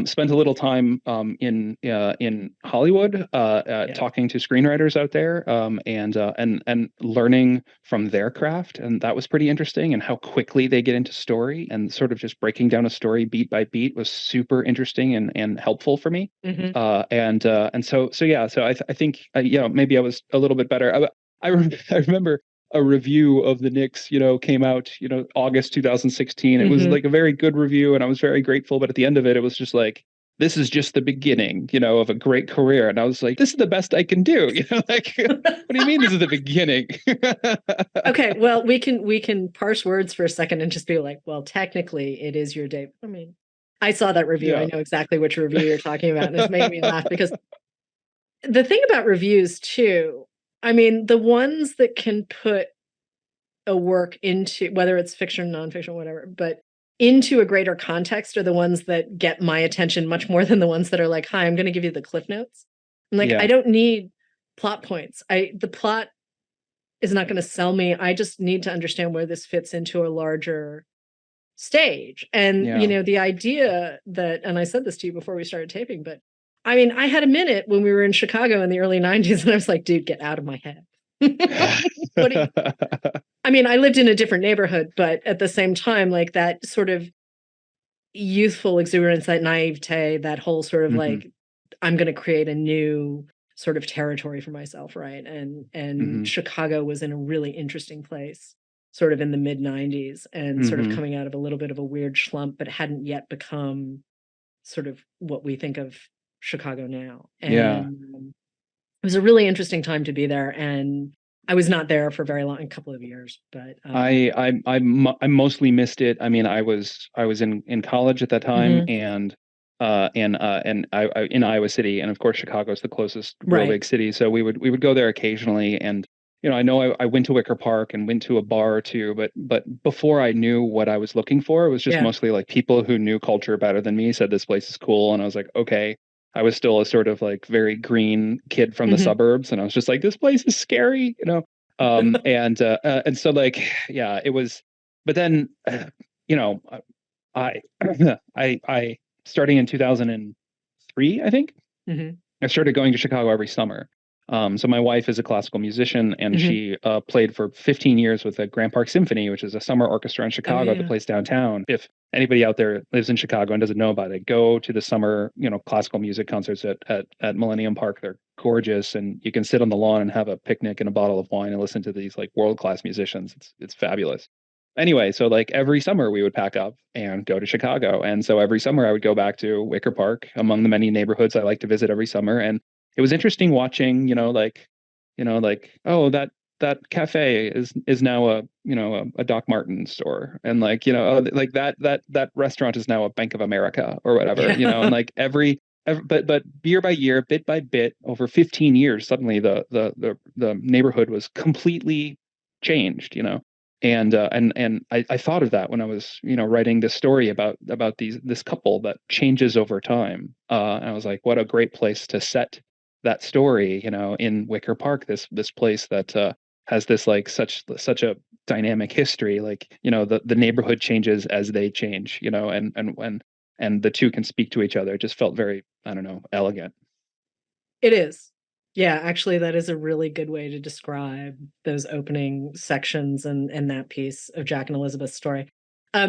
spent a little time in Hollywood, talking to screenwriters out there, and learning from their craft, and that was pretty interesting. And how quickly they get into story, and sort of just breaking down a story beat by beat was super interesting and helpful for me. Mm-hmm. I think maybe I was a little bit better. I remember a review of the Knicks, came out, August 2016. It was like a very good review, and I was very grateful. But at the end of it, it was just like, this is just the beginning, of a great career. And I was like, this is the best I can do. Like, what do you mean this is the beginning? Okay, well, we can parse words for a second and just be like, well, technically, it is your day. I mean, I saw that review. Yeah. I know exactly which review you're talking about, and it's made me laugh because the thing about reviews too, I mean, the ones that can put a work into whether it's fiction, nonfiction, whatever, but into a greater context are the ones that get my attention much more than the ones that are like, hi, I'm going to give you the cliff notes. I'm like, Yeah. I don't need plot points. The plot is not going to sell me. I just need to understand where this fits into a larger stage. And, Yeah. the idea that, and I said this to you before we started taping, but I mean, I had a minute when we were in Chicago in the early 90s, and I was like, dude, get out of my head. I mean, I lived in a different neighborhood, but at the same time, like that sort of youthful exuberance, that naivete, that whole sort of like, I'm going to create a new sort of territory for myself, right? And Chicago was in a really interesting place, sort of in the mid 90s, and sort of coming out of a little bit of a weird slump, but hadn't yet become sort of what we think of Chicago now. And Yeah. it was a really interesting time to be there. And I was not there for very long, a couple of years, but I mostly missed it. I mean, I was in college at that time, and in Iowa City, and of course Chicago is the closest real big city, so we would go there occasionally. And I know I went to Wicker Park and went to a bar or two, but before I knew what I was looking for, it was just mostly like people who knew culture better than me said this place is cool, and I was like, okay. I was still a sort of like very green kid from the suburbs, and I was just like, this place is scary, and so like, yeah, it was. But then, I I starting in 2003, I think, I started going to Chicago every summer. So my wife is a classical musician, and she played for 15 years with the Grand Park Symphony, which is a summer orchestra in Chicago that plays downtown. If anybody out there lives in Chicago and doesn't know about it, go to the summer, classical music concerts at Millennium Park. They're gorgeous, and you can sit on the lawn and have a picnic and a bottle of wine and listen to these like world-class musicians. It's fabulous. Anyway, so like every summer we would pack up and go to Chicago. And so every summer I would go back to Wicker Park, among the many neighborhoods I like to visit every summer. And it was interesting watching, oh, that cafe is now a Doc Martens store, and like, like that restaurant is now a Bank of America or whatever, and like but year by year, bit by bit, over 15 years, suddenly the neighborhood was completely changed, I thought of that when I was, writing this story about this couple that changes over time. And I was like, what a great place to set that story, in Wicker Park, this place that has this like such a dynamic history. Like, the neighborhood changes as they change, and the two can speak to each other. It just felt very, I don't know, elegant. It is. Yeah, actually, that is a really good way to describe those opening sections and that piece of Jack and Elizabeth's story.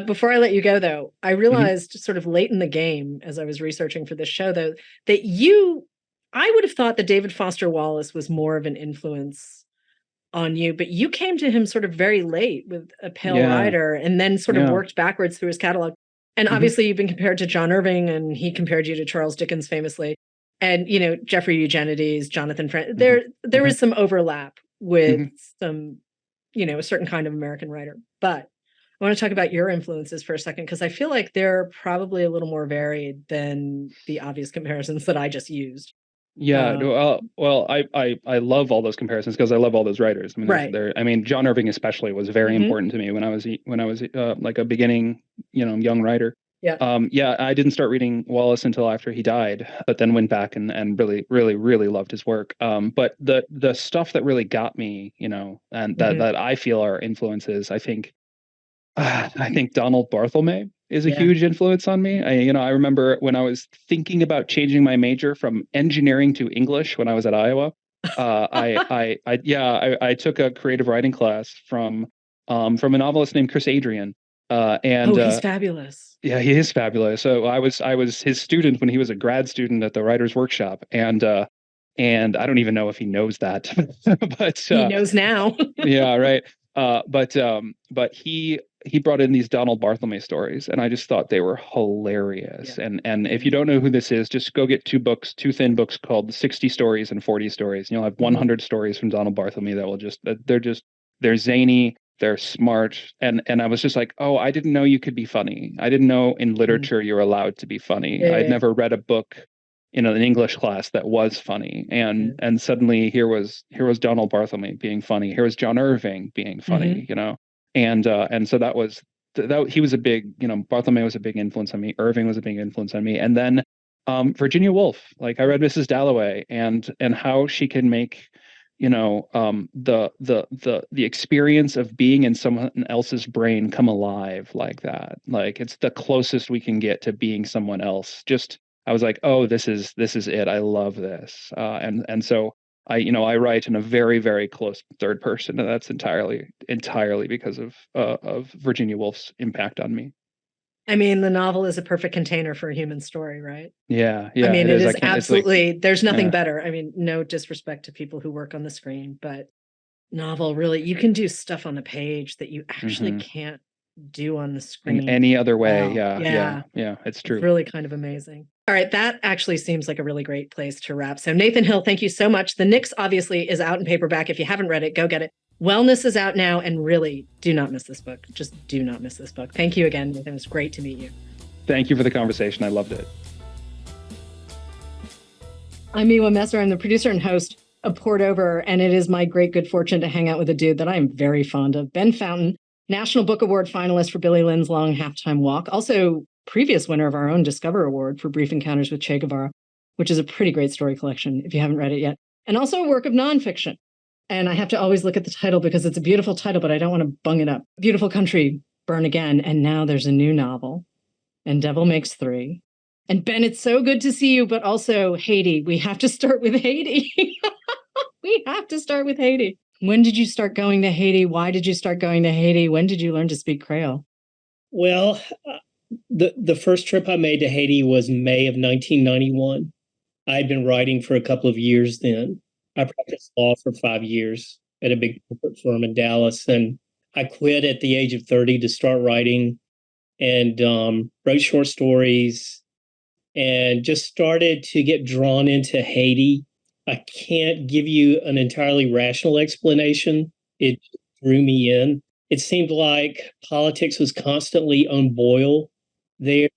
Before I let you go, though, I Mhm. realized sort of late in the game as I was researching for this show, though, that I would have thought that David Foster Wallace was more of an influence on you, but you came to him sort of very late with A Pale Yeah, Rider and then sort of yeah. worked backwards through his catalog. And Hmm. obviously, you've been compared to John Irving, and he compared you to Charles Dickens famously. And Jeffrey Eugenides, Jonathan Hmm. there Hmm. is some overlap with Hmm. some, a certain kind of American writer. But I want to talk about your influences for a second because I feel like they're probably a little more varied than the obvious comparisons that I just used. Yeah, Uh, no, well, I love all those comparisons because I love all those writers. I mean, right. I mean, John Irving especially was very Hmm. important to me when I was like a beginning, young writer. Yeah. Yeah, I didn't start reading Wallace until after he died, but then went back and really, really, really loved his work. But the stuff that really got me, and that Hmm. that I feel are influences, I think Donald Barthelme is a Yeah. huge influence on me. I remember when I was thinking about changing my major from engineering to English when I was at Iowa. I took a creative writing class from a novelist named Chris Adrian. Oh, And he's fabulous. Yeah, he is fabulous. So I was his student when he was a grad student at the Writers Workshop, and I don't even know if he knows that, but He knows now. yeah, right. But he brought in these Donald Barthelme stories, and I just thought they were hilarious. Yeah. And if Yeah. you don't know who this is, just go get two thin books called 60 Stories and 40 Stories, and you'll have Mhm. 100 stories from Donald Barthelme that will they're zany, they're smart, and I was just like, oh, I didn't know you could be funny. I didn't know in Mhm. literature you're allowed to be funny. Yeah, I'd yeah, never read a book in an English class that was funny. yeah. And suddenly here was Donald Barthelme being funny. Here was John Irving being Mhm. funny, and so that he was a big, Barthelme was a big influence on me. Irving was a big influence on me. And then Virginia Woolf, like I read Mrs. Dalloway, and how she can make the experience of being in someone else's brain come alive like that. Like it's the closest we can get to being someone else. Just I was like, oh, this is it. I love this. And so I write in a very, very close third person, and that's entirely because of Virginia Woolf's impact on me. I mean, the novel is a perfect container for a human story, right? Yeah, I yeah, mean, it it is. I is can't. It's like, absolutely, there's nothing yeah. better. I mean, no disrespect to people who work on the screen, but novel really, you can do stuff on the page that you actually Hmm. can't do on the In screen any other way, well. yeah, yeah, Yeah. yeah. It's It's true. really kind of amazing. All right, that actually seems like a really great place to wrap. So, Nathan Hill, thank you so much. The Knicks obviously is out in paperback. If you haven't read it, go get it. Wellness is out now, and really do not miss this book. Just do not miss this book. Thank you again, Nathan. It was great to meet you. Thank you for the conversation. I loved it. I'm Miwa Messer. I'm the producer and host of Poured Over, and it is my great good fortune to hang out with a dude that I am very fond of, Ben Fountain, National Book Award finalist for Billy Lynn's Long Halftime Walk, also previous winner of our own Discover Award for Brief Encounters with Che Guevara, which is a pretty great story collection if you haven't read it yet, and also a work of nonfiction. And I have to always look at the title because it's a beautiful title, but I don't want to bung it up. Beautiful Country, Burn Again, and now there's a new novel, and Devil Makes Three. And Ben, it's so good to see you, but also Haiti. We have to start with Haiti. We have to start with Haiti. When did you start going to Haiti? Why did you start going to Haiti? When did you learn to speak Creole? Well, the first trip I made to Haiti was May of 1991. I had been writing for a couple of years then. I practiced law for 5 years at a big corporate firm in Dallas, and I quit at the age of 30 to start writing, and wrote short stories and just started to get drawn into Haiti. I can't give you an entirely rational explanation. It drew me in. It seemed like politics was constantly on boil there,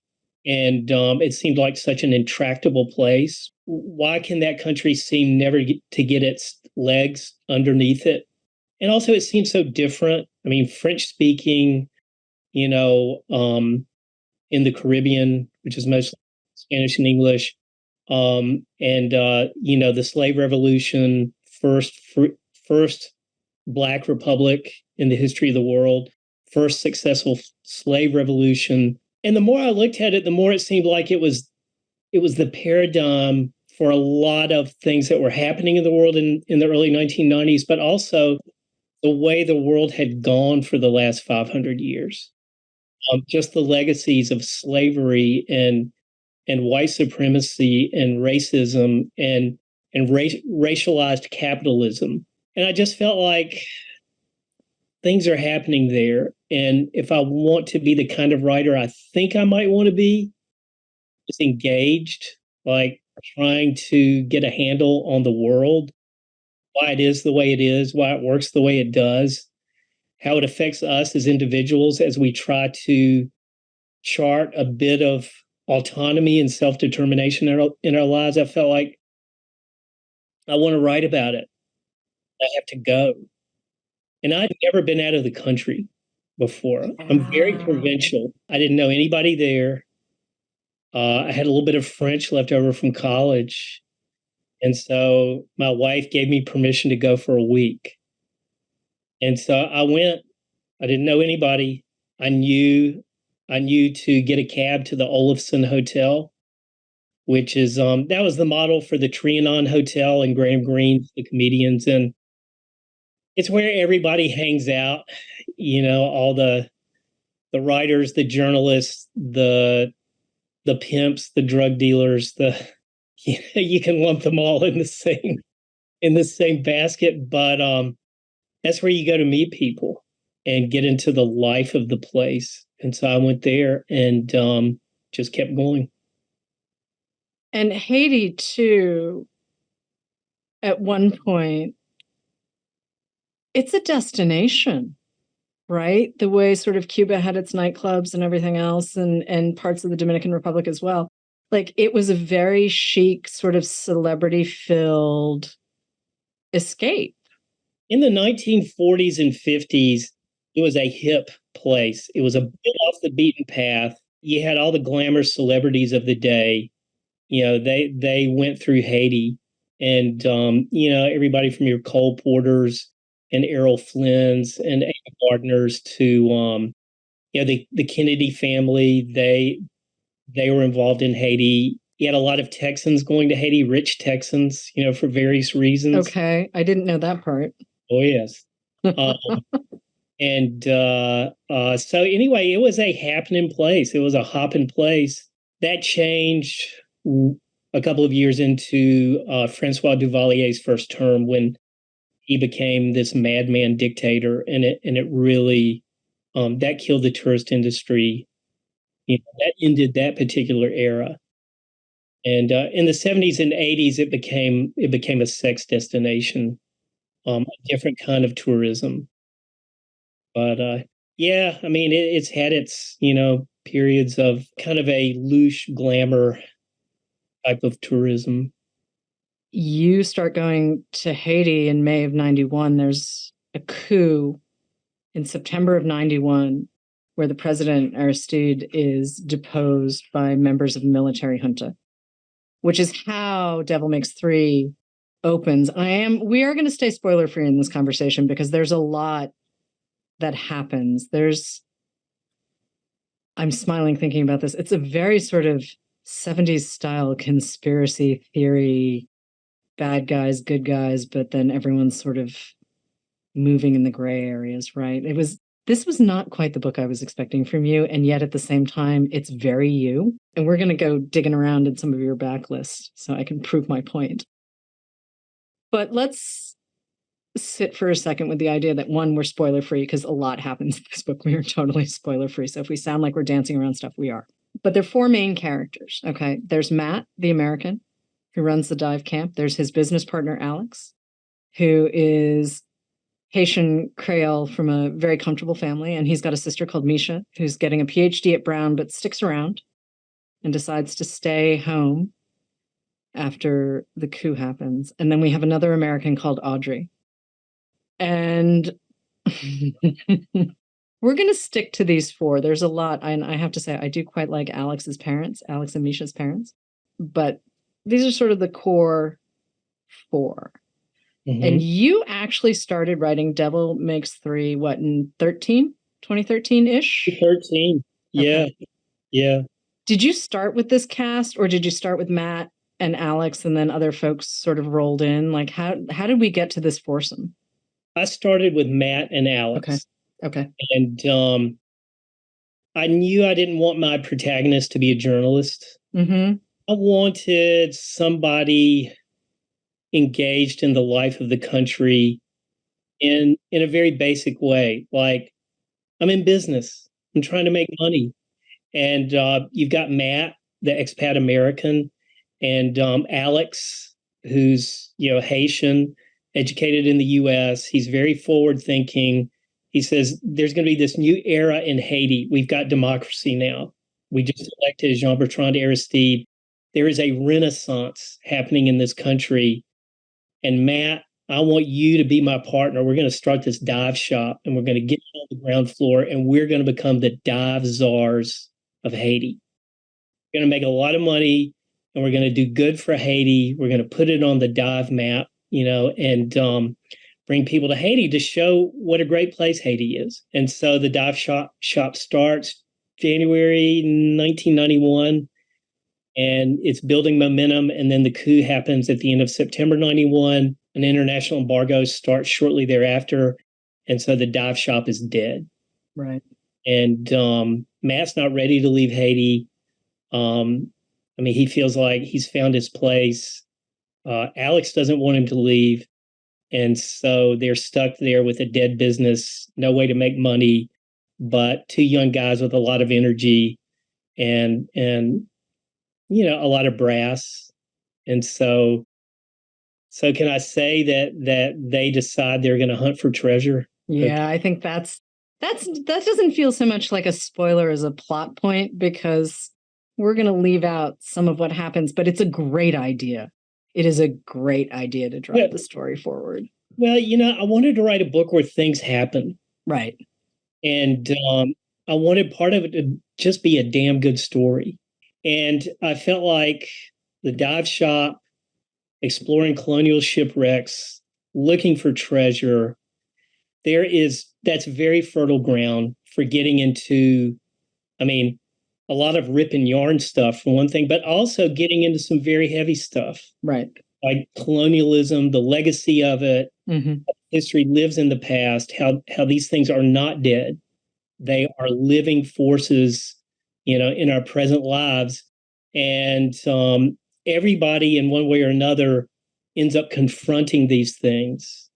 and it seemed like such an intractable place. Why can that country seem never to get its legs underneath it? And also, it seemed so different I mean, French speaking, you know, in the Caribbean, which is mostly Spanish and English, and you know, the slave revolution, first Black republic in the history of the world, first successful slave revolution. And the more I looked at it, the more it seemed like it was the paradigm for a lot of things that were happening in the world in the early 1990s, but also the way the world had gone for the last 500 years. Just the legacies of slavery and white supremacy and racism and racialized capitalism. And I just felt like things are happening there. And if I want to be the kind of writer I think I might want to be, just engaged, like trying to get a handle on the world, why it is the way it is, why it works the way it does, how it affects us as individuals as we try to chart a bit of autonomy and self-determination in our lives. I felt like I want to write about it. I have to go. And I'd never been out of the country before. I'm very provincial. I didn't know anybody there. I had a little bit of French left over from college. And so my wife gave me permission to go for a week. And so I went. I didn't know anybody. I knew to get a cab to the Olafson Hotel, which is that was the model for the Trianon Hotel in Graham Greene, the comedians, and it's where everybody hangs out. You know, all the writers, the journalists, the pimps, the drug dealers, you can lump them all in the same basket, but that's where you go to meet people and get into the life of the place. And so I went there and just kept going. And Haiti, too, at one point, it's a destination, right? The way sort of Cuba had its nightclubs and everything else, and parts of the Dominican Republic as well. Like, it was a very chic, sort of celebrity-filled escape. In the 1940s and 50s, it was a hip place. It was a bit off the beaten path. You had all the glamour celebrities of the day. You know, they went through Haiti, and you know, everybody from your Cole Porters and Errol Flynn's and Ava Gardner's to you know, the Kennedy family. They were involved in Haiti. You had a lot of Texans going to Haiti, rich Texans, you know, for various reasons. Okay, I didn't know that part. Oh yes. And so anyway, it was a happening place. It was a hopping place. That changed a couple of years into Francois Duvalier's first term, when he became this madman dictator, and it really that killed the tourist industry. You know, that ended that particular era. And in the 70s and 80s, it became a sex destination, a different kind of tourism. But yeah, I mean, it's had its, you know, periods of kind of a louche glamour type of tourism. You start going to Haiti in May of 91. There's a coup in September of 91 where the president, Aristide, is deposed by members of a military junta, which is how Devil Makes Three opens. We are going to stay spoiler free in this conversation because there's a lot that happens. I'm smiling thinking about this. It's a very sort of 70s style conspiracy theory, bad guys, good guys, but then everyone's sort of moving in the gray areas, right? This was not quite the book I was expecting from you, and yet at the same time, it's very you. And we're going to go digging around in some of your backlist so I can prove my point. But let's sit for a second with the idea that, one, we're spoiler-free, because a lot happens in this book. We are totally spoiler-free. So if we sound like we're dancing around stuff, we are. But there are four main characters, okay? There's Matt, the American, who runs the dive camp. There's his business partner, Alex, who is Haitian Creole from a very comfortable family. And he's got a sister called Misha, who's getting a PhD at Brown, but sticks around and decides to stay home after the coup happens. And then we have another American called Audrey. And We're going to stick to these four. There's a lot. And I have to say, I do quite like Alex's parents, Alex and Misha's parents. But these are sort of the core four. And you actually started writing Devil Makes Three, what, in 2013-ish? 13. Yeah. Okay. Yeah. Did you start with this cast, or did you start with Matt and Alex and then other folks sort of rolled in? Like, how did we get to this foursome? I started with Matt and Alex. Okay. And I knew I didn't want my protagonist to be a journalist. Mm-hmm. I wanted somebody engaged in the life of the country in a very basic way. Like, I'm in business. I'm trying to make money. And you've got Matt, the expat American, and Alex, who's Haitian, educated in the U.S. He's very forward thinking. He says there's going to be this new era in Haiti. We've got democracy now. We just elected Jean-Bertrand Aristide. There is a renaissance happening in this country. And Matt, I want you to be my partner. We're going to start this dive shop, and we're going to get on the ground floor, and we're going to become the dive czars of Haiti. We're going to make a lot of money, and we're going to do good for Haiti. We're going to put it on the dive map, and bring people to Haiti to show what a great place Haiti is. And so the dive shop starts January 1991, and it's building momentum. And then the coup happens at the end of September 91. An international embargo starts shortly thereafter. And so the dive shop is dead. Right. And Matt's not ready to leave Haiti. He feels like he's found his place. Alex doesn't want him to leave. And so they're stuck there with a dead business, no way to make money, but two young guys with a lot of energy and a lot of brass. And so can I say that they decide they're going to hunt for treasure? Yeah, I think that doesn't feel so much like a spoiler as a plot point, because we're going to leave out some of what happens, but it's a great idea. It is a great idea to drive the story forward. Well, I wanted to write a book where things happen. Right. And I wanted part of it to just be a damn good story. And I felt like the dive shop, exploring colonial shipwrecks, looking for treasure, that's very fertile ground for getting into, a lot of rip and yarn stuff for one thing, but also getting into some very heavy stuff. Right. Like colonialism, the legacy of it, history lives in the past, how these things are not dead. They are living forces, in our present lives. And everybody in one way or another ends up confronting these things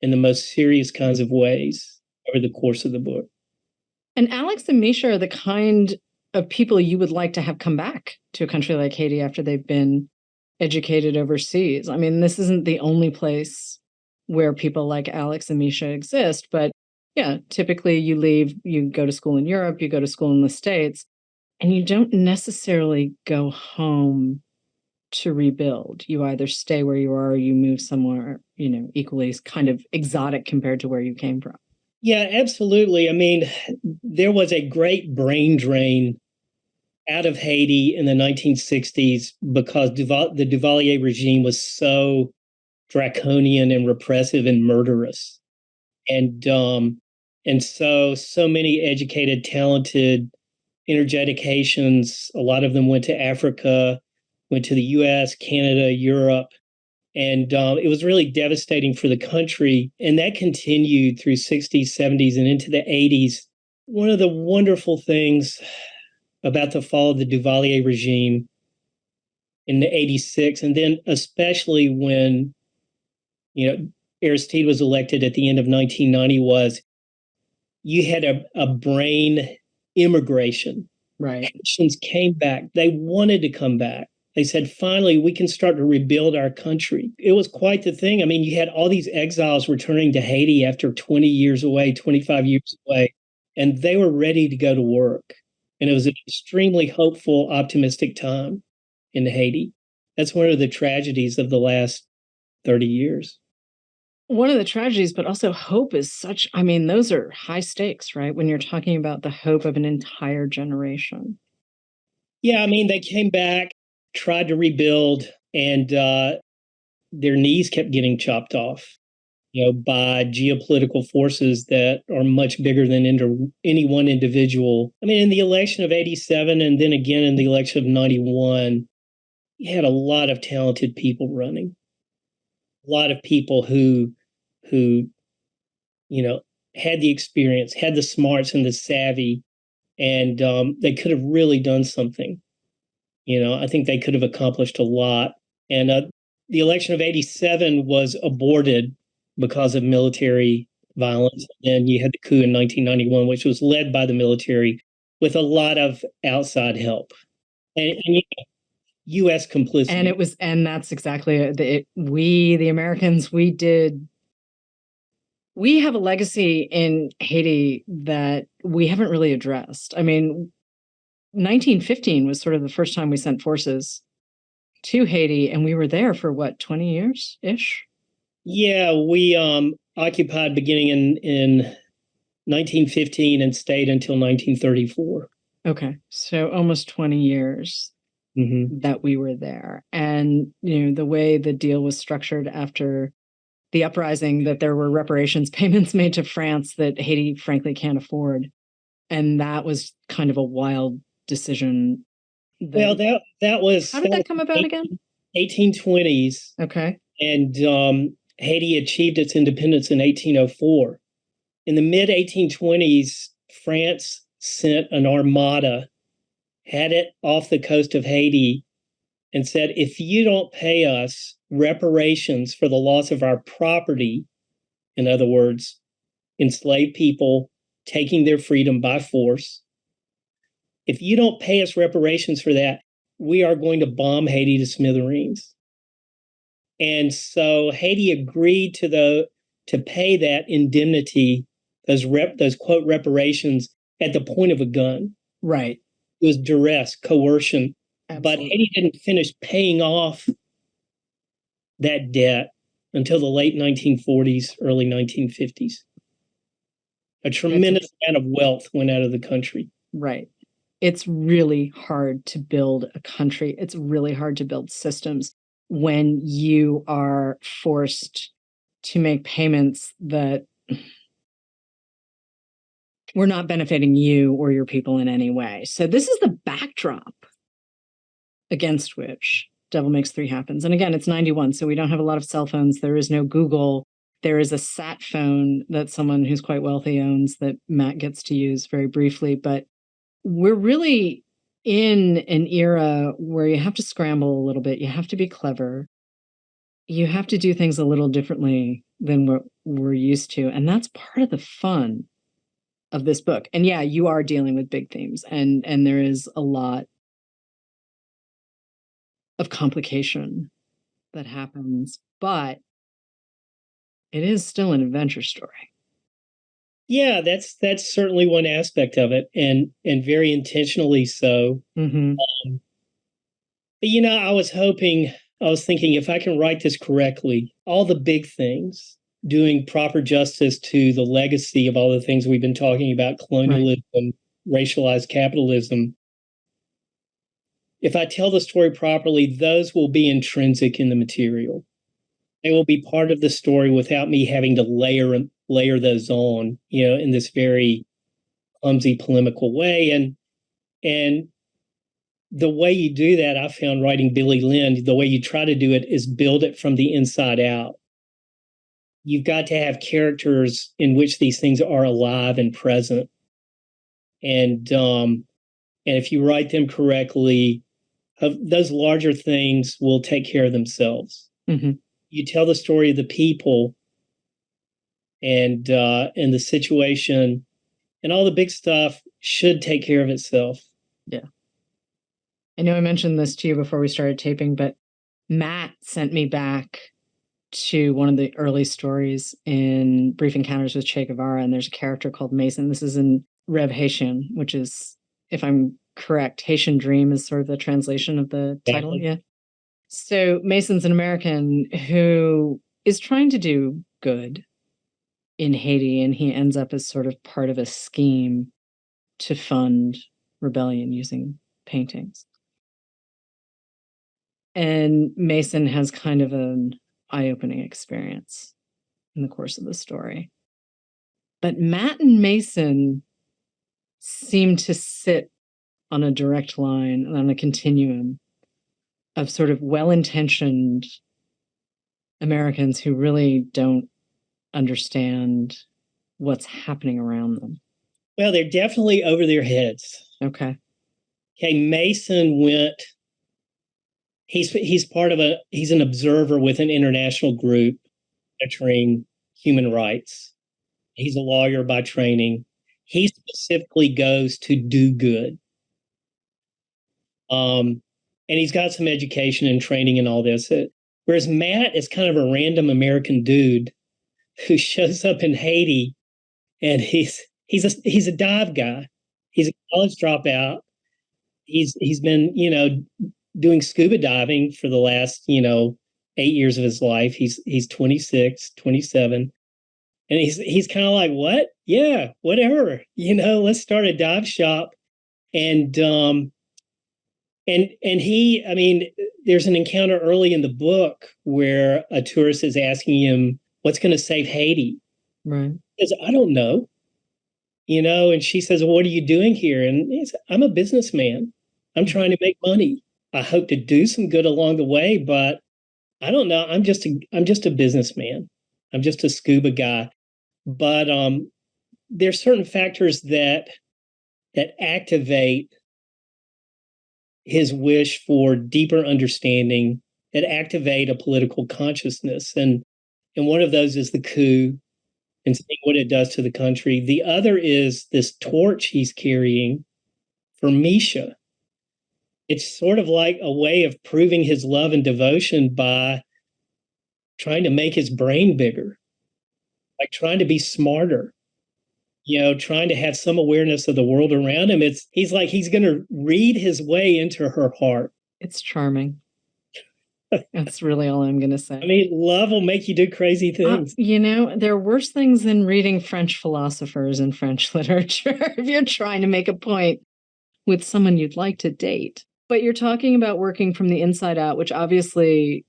in the most serious kinds of ways over the course of the book. And Alex and Misha are the kind of people you would like to have come back to a country like Haiti after they've been educated overseas. This isn't the only place where people like Alex and Misha exist, but yeah, typically you leave, you go to school in Europe, you go to school in the States, and you don't necessarily go home to rebuild. You either stay where you are or you move somewhere, equally kind of exotic compared to where you came from. Yeah, absolutely. There was a great brain drain out of Haiti in the 1960s because the Duvalier regime was so draconian and repressive and murderous. And so many educated, talented, energetic Haitians, a lot of them went to Africa, went to the US, Canada, Europe. And it was really devastating for the country. And that continued through 60s, 70s, and into the 80s. One of the wonderful things about the fall of the Duvalier regime in the 86, and then especially when, Aristide was elected at the end of 1990, was you had a brain immigration. Right. Haitians came back. They wanted to come back. They said, finally, we can start to rebuild our country. It was quite the thing. You had all these exiles returning to Haiti after 20 years away, 25 years away, and they were ready to go to work. And it was an extremely hopeful, optimistic time in Haiti. That's one of the tragedies of the last 30 years. one of the tragedies, but also hope is such, I mean, those are high stakes, right? When you're talking about the hope of an entire generation. Yeah, I mean, they came back, tried to rebuild, and their knees kept getting chopped off, by geopolitical forces that are much bigger than any one individual. I mean, in the election of 87 and then again in the election of 91, you had a lot of talented people running. A lot of people who had the experience, had the smarts and the savvy, and they could have really done something. I think they could have accomplished a lot. And the election of 87 was aborted because of military violence. And you had the coup in 1991, which was led by the military with a lot of outside help and U.S. complicity. And that's exactly it. We, the Americans, we have a legacy in Haiti that we haven't really addressed. I mean, 1915 was sort of the first time we sent forces to Haiti, and we were there for what, 20 years-ish? Yeah, we occupied beginning in 1915 and stayed until 1934. Okay, so almost 20 years that we were there. And, the way the deal was structured after the uprising, that there were reparations payments made to France that Haiti frankly can't afford. And that was kind of a wild decision. Well, that was... How did that come about again? 1820s. Okay. And Haiti achieved its independence in 1804. In the mid-1820s, France sent an armada, had it off the coast of Haiti, and said, if you don't pay us reparations for the loss of our property, in other words, enslaved people taking their freedom by force, if you don't pay us reparations for that, we are going to bomb Haiti to smithereens. And so Haiti agreed to pay that indemnity, those quote reparations, at the point of a gun. Right. It was duress, coercion. Absolutely. But Haiti didn't finish paying off that debt until the late 1940s, early 1950s. A tremendous amount of wealth went out of the country. Right. It's really hard to build a country. It's really hard to build systems when you are forced to make payments that were not benefiting you or your people in any way. So this is the backdrop against which Devil Makes Three happens. And again, it's 91, so we don't have a lot of cell phones. There is no Google. There is a sat phone that someone who's quite wealthy owns that Matt gets to use very briefly. But we're really in an era where you have to scramble a little bit. You have to be clever. You have to do things a little differently than what we're used to. And that's part of the fun of this book. And yeah, you are dealing with big themes, and there is a lot of complication that happens, but it is still an adventure story. Yeah, that's certainly one aspect of it, and very intentionally so. Mm-hmm. But I was thinking, if I can write this correctly, all the big things, doing proper justice to the legacy of all the things we've been talking about, colonialism, right, racialized capitalism. If I tell the story properly, those will be intrinsic in the material. They will be part of the story without me having to layer those on, in this very clumsy polemical way. And the way you do that, I found writing Billy Lynn, the way you try to do it is build it from the inside out. You've got to have characters in which these things are alive and present. And if you write them correctly, those larger things will take care of themselves. Mm-hmm. You tell the story of the people and the situation, and all the big stuff should take care of itself. Yeah. I know I mentioned this to you before we started taping, but Matt sent me back to one of the early stories in Brief Encounters with Che Guevara, and there's a character called Mason. This is in Rev Haitian, which is, if I'm correct, Haitian Dream is sort of the translation of the title. Yeah. So Mason's an American who is trying to do good in Haiti, and he ends up as sort of part of a scheme to fund rebellion using paintings. And Mason has kind of an eye-opening experience in the course of the story. But Matt and Mason seem to sit on a direct line, on a continuum of sort of well-intentioned Americans who really don't understand what's happening around them. Well, they're definitely over their heads. Okay. Okay, Mason went, he's an observer with an international group monitoring human rights. He's a lawyer by training. He specifically goes to do good. And he's got some education and training and all this. Whereas Matt is kind of a random American dude who shows up in Haiti, and he's a dive guy. He's a college dropout. He's been, doing scuba diving for the last, 8 years of his life. He's 26, 27. And he's kind of like, what? Yeah, whatever. Let's start a dive shop. And he, there's an encounter early in the book where a tourist is asking him, what's going to save Haiti? Right. He says, I don't know. And she says, well, what are you doing here? And he says, I'm a businessman. I'm trying to make money. I hope to do some good along the way, but I don't know. I'm just a businessman. I'm just a scuba guy. But there's certain factors that activate his wish for deeper understanding, that activate a political consciousness. And one of those is the coup and seeing what it does to the country. The other is this torch he's carrying for Misha. It's sort of like a way of proving his love and devotion by trying to make his brain bigger, like trying to be smarter, trying to have some awareness of the world around him. He's going to read his way into her heart. It's charming. That's really all I'm going to say. Love will make you do crazy things. There are worse things than reading French philosophers and French literature if you're trying to make a point with someone you'd like to date. But you're talking about working from the inside out, which obviously,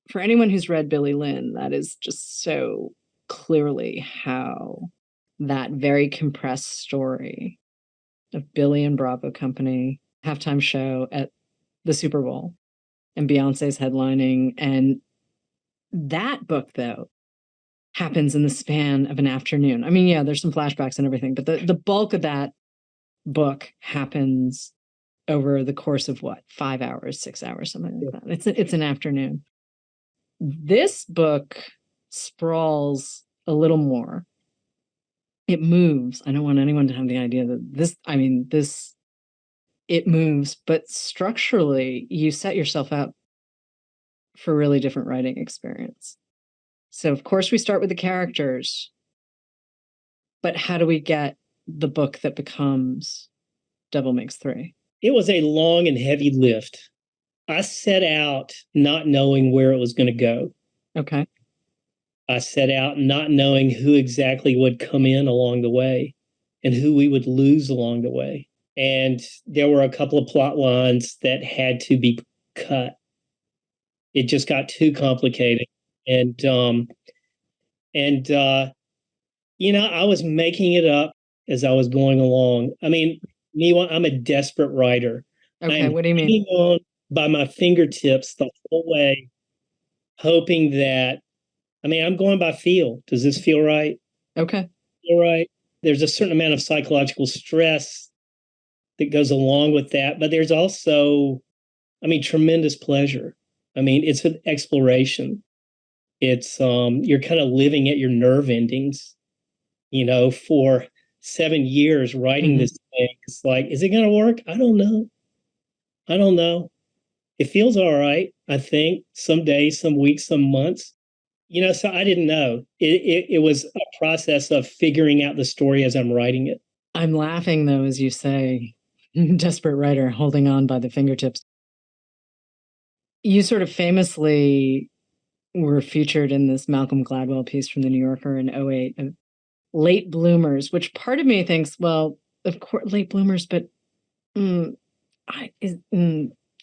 for anyone who's read Billy Lynn, that is just so clearly how that very compressed story of Billy and Bravo Company, halftime show at the Super Bowl, and Beyonce's headlining. And that book, though, happens in the span of an afternoon. There's some flashbacks and everything, but the bulk of that book happens over the course of 5 hours, 6 hours, something like that. It's an afternoon. This book sprawls a little more. It moves. I don't want anyone to have the idea that it moves, but structurally, you set yourself up for a really different writing experience. So, of course, we start with the characters, but how do we get the book that becomes Devil Makes Three? It was a long and heavy lift. I set out not knowing where it was going to go. Okay. I set out not knowing who exactly would come in along the way and who we would lose along the way. And there were a couple of plot lines that had to be cut. It just got too complicated. And I was making it up as I was going along. Miwa, I'm a desperate writer. Okay, what do you mean? On by my fingertips the whole way, hoping that, I'm going by feel. Does this feel right? Okay. Feel right? There's a certain amount of psychological stress that goes along with that, but there's also, tremendous pleasure. It's an exploration. It's, you're kind of living at your nerve endings, for 7 years writing this thing. It's like, is it going to work? I don't know. It feels all right, I think, some days, some weeks, some months. So I didn't know. It was a process of figuring out the story as I'm writing it. I'm laughing, though, as you say, desperate writer holding on by the fingertips. You sort of famously were featured in this Malcolm Gladwell piece from the New Yorker in '08 of late bloomers, which part of me thinks, well, of course, late bloomers, but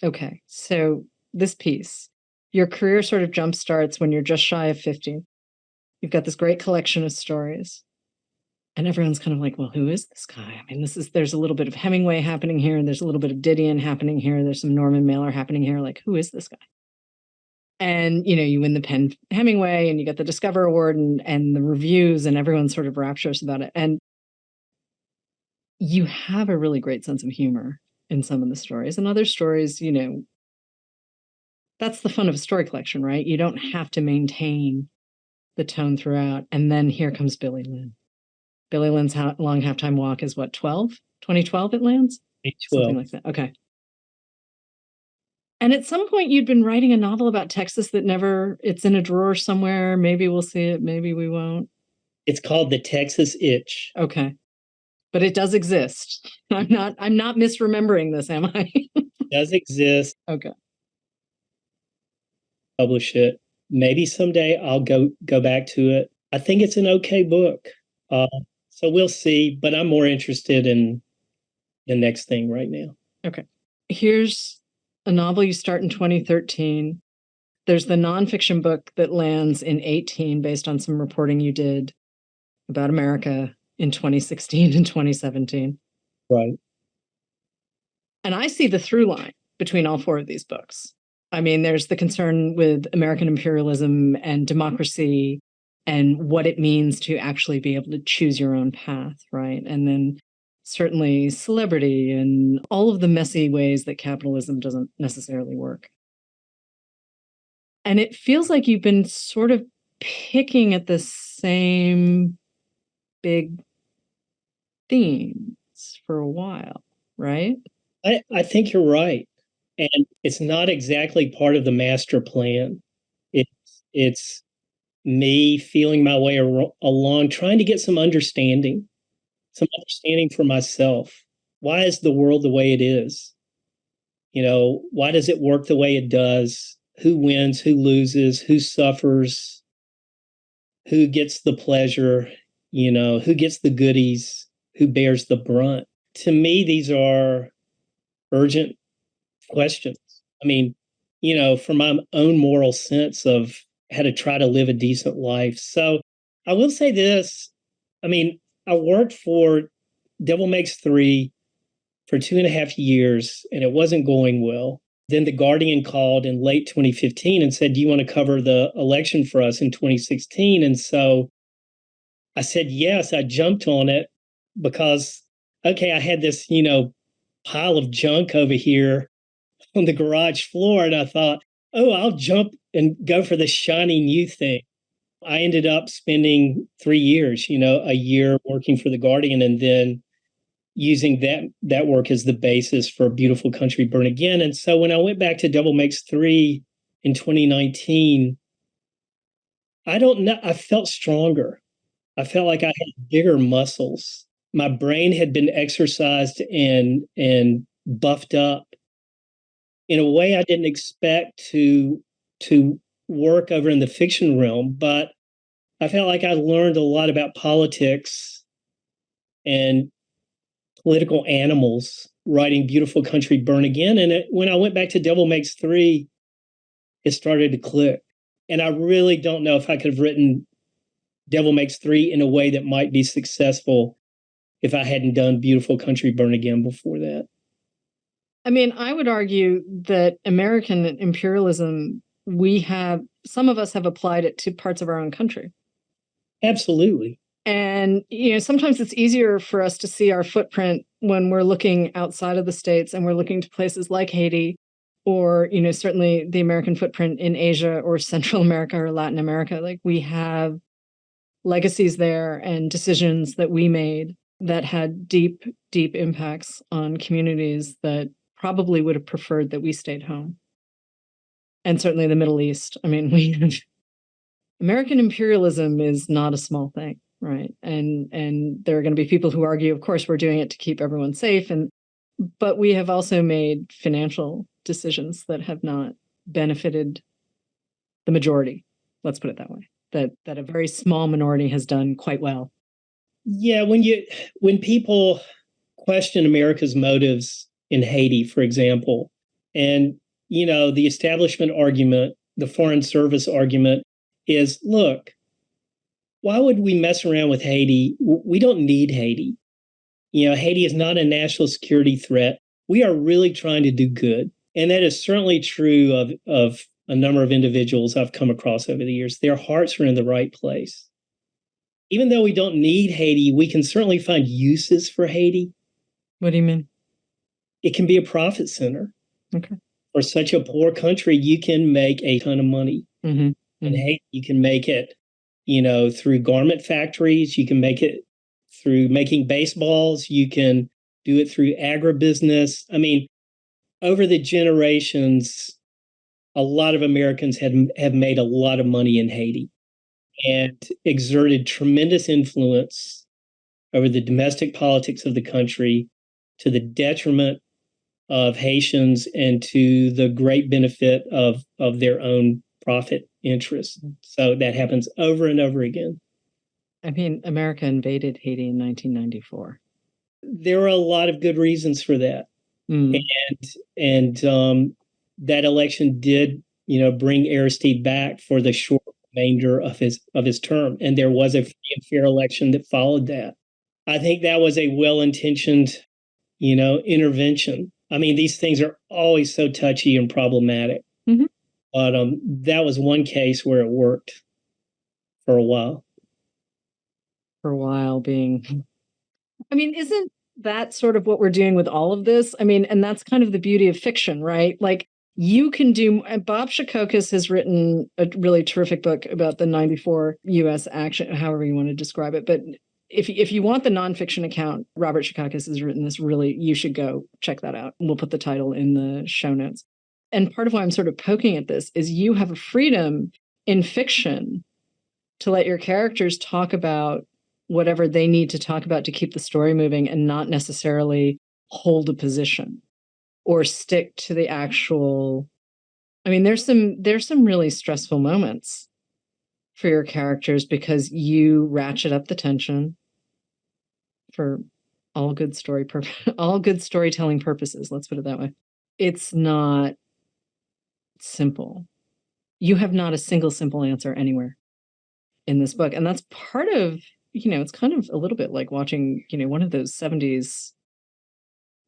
okay. So this piece, your career sort of jump starts when you're just shy of 50. You've got this great collection of stories. And everyone's kind of like, well, who is this guy? I mean, there's a little bit of Hemingway happening here, and there's a little bit of Didion happening here. There's some Norman Mailer happening here. Like, who is this guy? And, you win the Penn Hemingway and you get the Discover Award and the reviews, and everyone's sort of rapturous about it. And you have a really great sense of humor in some of the stories. And other stories, that's the fun of a story collection, right? You don't have to maintain the tone throughout. And then here comes Billy Lynn. Billy Lynn's Long Halftime Walk is what, 2012 it lands? 2012. Something like that. Okay. And at some point you'd been writing a novel about Texas that it's in a drawer somewhere. Maybe we'll see it. Maybe we won't. It's called The Texas Itch. Okay. But it does exist. I'm not misremembering this, am I? It does exist. Okay. Publish it. Maybe someday I'll go back to it. I think it's an okay book. So we'll see, but I'm more interested in the next thing right now. Okay. Here's a novel you start in 2013. There's the nonfiction book that lands in 2018 based on some reporting you did about America in 2016 and 2017. Right. And I see the through line between all four of these books. I mean, there's the concern with American imperialism and democracy and what it means to actually be able to choose your own path, right? And then certainly celebrity and all of the messy ways that capitalism doesn't necessarily work. And it feels like you've been sort of picking at the same big themes for a while, right? I think you're right. And it's not exactly part of the master plan. It's me feeling my way along, trying to get some understanding for myself. Why is the world the way it is? Why does it work the way it does? Who wins? Who loses? Who suffers? Who gets the pleasure? Who gets the goodies? Who bears the brunt? To me, these are urgent questions. I mean, for my own moral sense of how to try to live a decent life. So I will say this. I mean, I worked for Devil Makes 3 for 2.5 years, and it wasn't going well. Then The Guardian called in late 2015 and said, do you want to cover the election for us in 2016? And so I said, yes. I jumped on it because, okay, I had this, pile of junk over here on the garage floor. And I thought, oh, I'll jump and go for the shiny new thing. I ended up spending 3 years, a year working for The Guardian, and then using that work as the basis for Beautiful Country Burn Again. And so when I went back to Devil Makes 3 in 2019, I don't know, I felt stronger. I felt like I had bigger muscles. My brain had been exercised and buffed up in a way I didn't expect to work over in the fiction realm, but I felt like I learned a lot about politics and political animals writing Beautiful Country Burn Again. And when I went back to Devil Makes 3, it started to click. And I really don't know if I could have written Devil Makes 3 in a way that might be successful if I hadn't done Beautiful Country Burn Again before that. I mean, I would argue that American imperialism, some of us have applied it to parts of our own country. Absolutely. And, sometimes it's easier for us to see our footprint when we're looking outside of the States and we're looking to places like Haiti or, certainly the American footprint in Asia or Central America or Latin America. Like, we have legacies there and decisions that we made that had deep, deep impacts on communities that probably would have preferred that we stayed home. And certainly the Middle East. I mean, American imperialism is not a small thing, right? And there are going to be people who argue, of course, we're doing it to keep everyone safe. But we have also made financial decisions that have not benefited the majority Let's put it that way. That a very small minority has done quite well. Yeah, when people question America's motives in Haiti, for example, and the establishment argument, the foreign service argument is, look, why would we mess around with Haiti? We don't need Haiti. Haiti is not a national security threat. We are really trying to do good. And that is certainly true of a number of individuals I've come across over the years. Their hearts are in the right place. Even though we don't need Haiti, we can certainly find uses for Haiti. What do you mean? It can be a profit center. Okay. For such a poor country, you can make a ton of money. Mm-hmm. In Haiti, you can make it, through garment factories. You can make it through making baseballs. You can do it through agribusiness. I mean, over the generations, a lot of Americans have made a lot of money in Haiti and exerted tremendous influence over the domestic politics of the country, to the detriment of Haitians and to the great benefit of their own profit interests. So that happens over and over again. I mean, America invaded Haiti in 1994. There are a lot of good reasons for that. And that election did, bring Aristide back for the short remainder of his term. And there was a free and fair election that followed that. I think that was a well-intentioned, intervention. I mean, these things are always so touchy and problematic. Mm-hmm. But that was one case where it worked for a while. For a while isn't that sort of what we're doing with all of this? I mean, and that's kind of the beauty of fiction, right? Like, you can do, Bob Shakokis has written a really terrific book about the 94 U.S. action, however you want to describe it. But if you want the nonfiction account, Robert Shakokis has written this you should go check that out. We'll put the title in the show notes. And part of why I'm sort of poking at this is you have a freedom in fiction to let your characters talk about whatever they need to talk about to keep the story moving, and not necessarily hold a position or stick to the actual. I mean, there's some really stressful moments for your characters because you ratchet up the tension for all good storytelling purposes. Let's put it that way. It's not simple. You have not a single simple answer anywhere in this book. And that's part of, it's kind of a little bit like watching, one of those 70s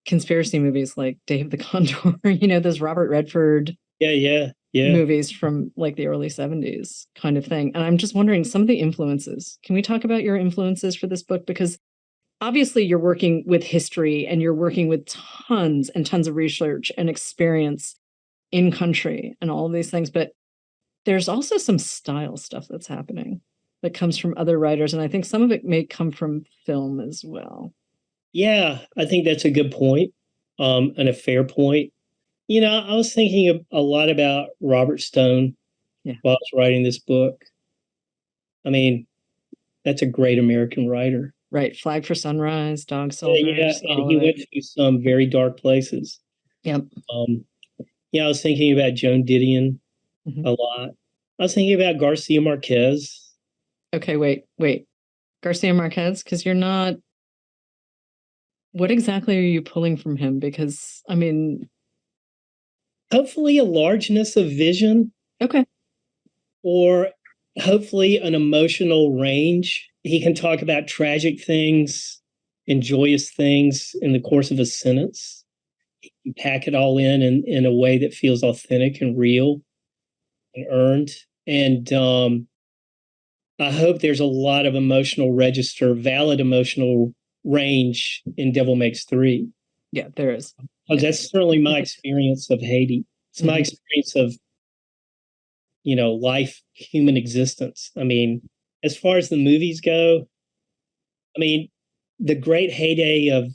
conspiracy movies like Day of the Condor, those Robert Redford movies from like the early 70s kind of thing. And I'm just wondering some of the influences. Can we talk about your influences for this book? Because obviously you're working with history and you're working with tons and tons of research and experience in country and all of these things. But there's also some style stuff that's happening that comes from other writers. And I think some of it may come from film as well. Yeah, I think that's a good point, and a fair point. I was thinking a lot about Robert Stone while I was writing this book. I mean, that's a great American writer. Right. Flag for Sunrise, Dog Soldiers. Yeah, and he went through some very dark places. Yep. I was thinking about Joan Didion a lot. I was thinking about Garcia Marquez. Okay, wait. Garcia Marquez, because you're not... What exactly are you pulling from him? Because, I mean... Hopefully a largeness of vision. Okay. Or hopefully an emotional range. He can talk about tragic things and joyous things in the course of a sentence. He can pack it all in a way that feels authentic and real and earned. And I hope there's a lot of emotional register, valid emotional range in Devil Makes Three. Yeah, there is. Because that's certainly my experience of Haiti. It's my experience of, life, human existence. I mean, as far as the movies go, I mean, the great heyday of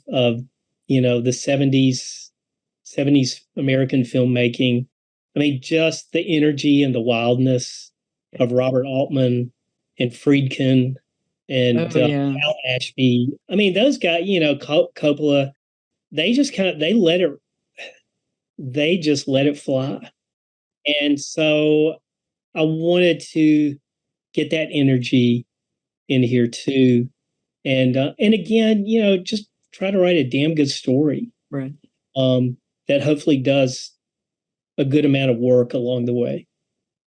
the 70s American filmmaking. I mean, just the energy and the wildness of Robert Altman and Friedkin and Al Ashby. I mean, those guys, Coppola, they just let it fly. And so I wanted to get that energy in here too. And again, just try to write a damn good story. Right. That hopefully does a good amount of work along the way.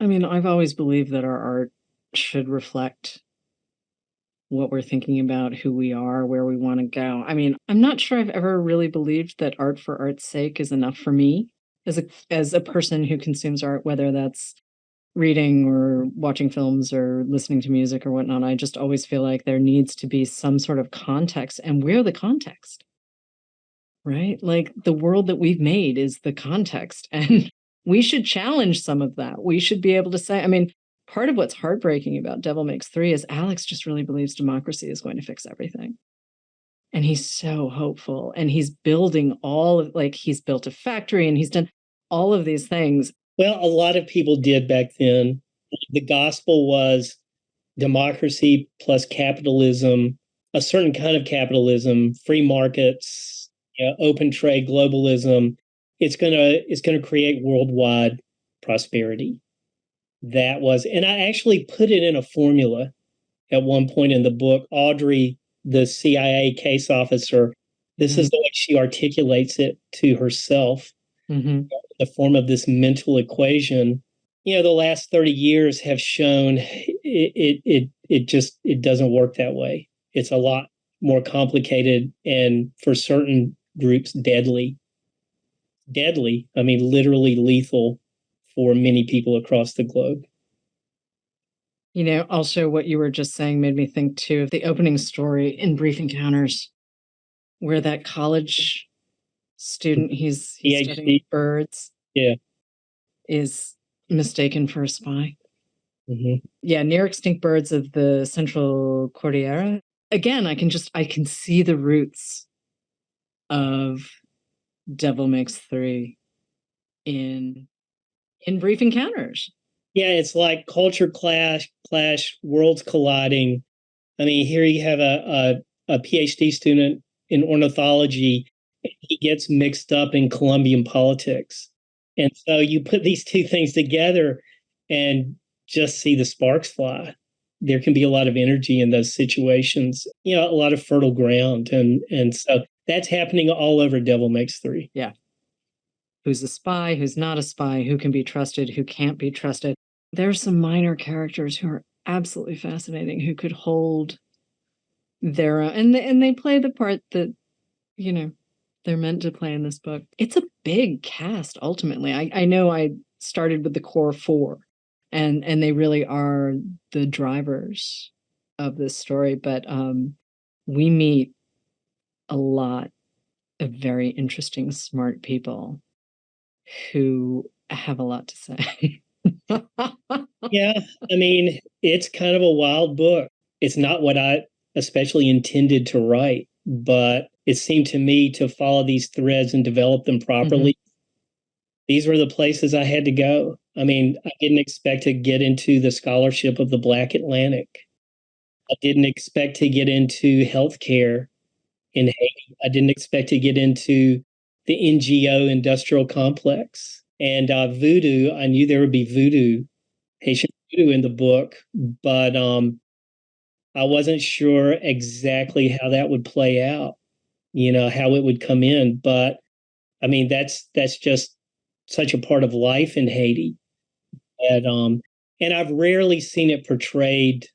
I mean, I've always believed that our art should reflect what we're thinking about, who we are, where we want to go. I mean, I'm not sure I've ever really believed that art for art's sake is enough for me as a person who consumes art, whether that's reading or watching films or listening to music or whatnot. I just always feel like there needs to be some sort of context, and we're the context, right? Like the world that we've made is the context, and we should challenge some of that. We should be able to say, I mean, part of what's heartbreaking about Devil Makes Three is Alex just really believes democracy is going to fix everything. And he's so hopeful. And he's building he's built a factory and he's done all of these things. Well, a lot of people did back then. The gospel was democracy plus capitalism, a certain kind of capitalism, free markets, open trade, globalism. It's gonna create worldwide prosperity. That was, and I actually put it in a formula at one point in the book. Audrey, the CIA case officer, this is the way she articulates it to herself, in the form of this mental equation. The last 30 years have shown it doesn't work that way. It's a lot more complicated and for certain groups deadly. Deadly, I mean literally lethal for many people across the globe. Also what you were just saying made me think too of the opening story in Brief Encounters, where that college student, he's studying birds, is mistaken for a spy. Yeah, near extinct birds of the Central Cordillera. Again, I can see the roots of Devil Makes Three in Brief Encounters. Yeah, it's like culture clash, worlds colliding. I mean, here you have a PhD student in ornithology. He gets mixed up in Colombian politics. And so you put these two things together and just see the sparks fly. There can be a lot of energy in those situations, a lot of fertile ground. And so that's happening all over Devil Makes Three. Yeah. Who's a spy, who's not a spy, who can be trusted, who can't be trusted. There are some minor characters who are absolutely fascinating, who could hold their own, and they play the part that, they're meant to play in this book. It's a big cast, ultimately. I know I started with the core four, and they really are the drivers of this story, but we meet a lot of very interesting, smart people who have a lot to say. Yeah, I mean, it's kind of a wild book. It's not what I especially intended to write, but it seemed to me to follow these threads and develop them properly. These were the places I had to go. I mean, I didn't expect to get into the scholarship of the Black Atlantic. I didn't expect to get into healthcare in Haiti. I didn't expect to get into the NGO industrial complex. And voodoo, I knew there would be voodoo, Haitian voodoo in the book, but I wasn't sure exactly how that would play out, how it would come in. But I mean, that's just such a part of life in Haiti. And I've rarely seen it portrayed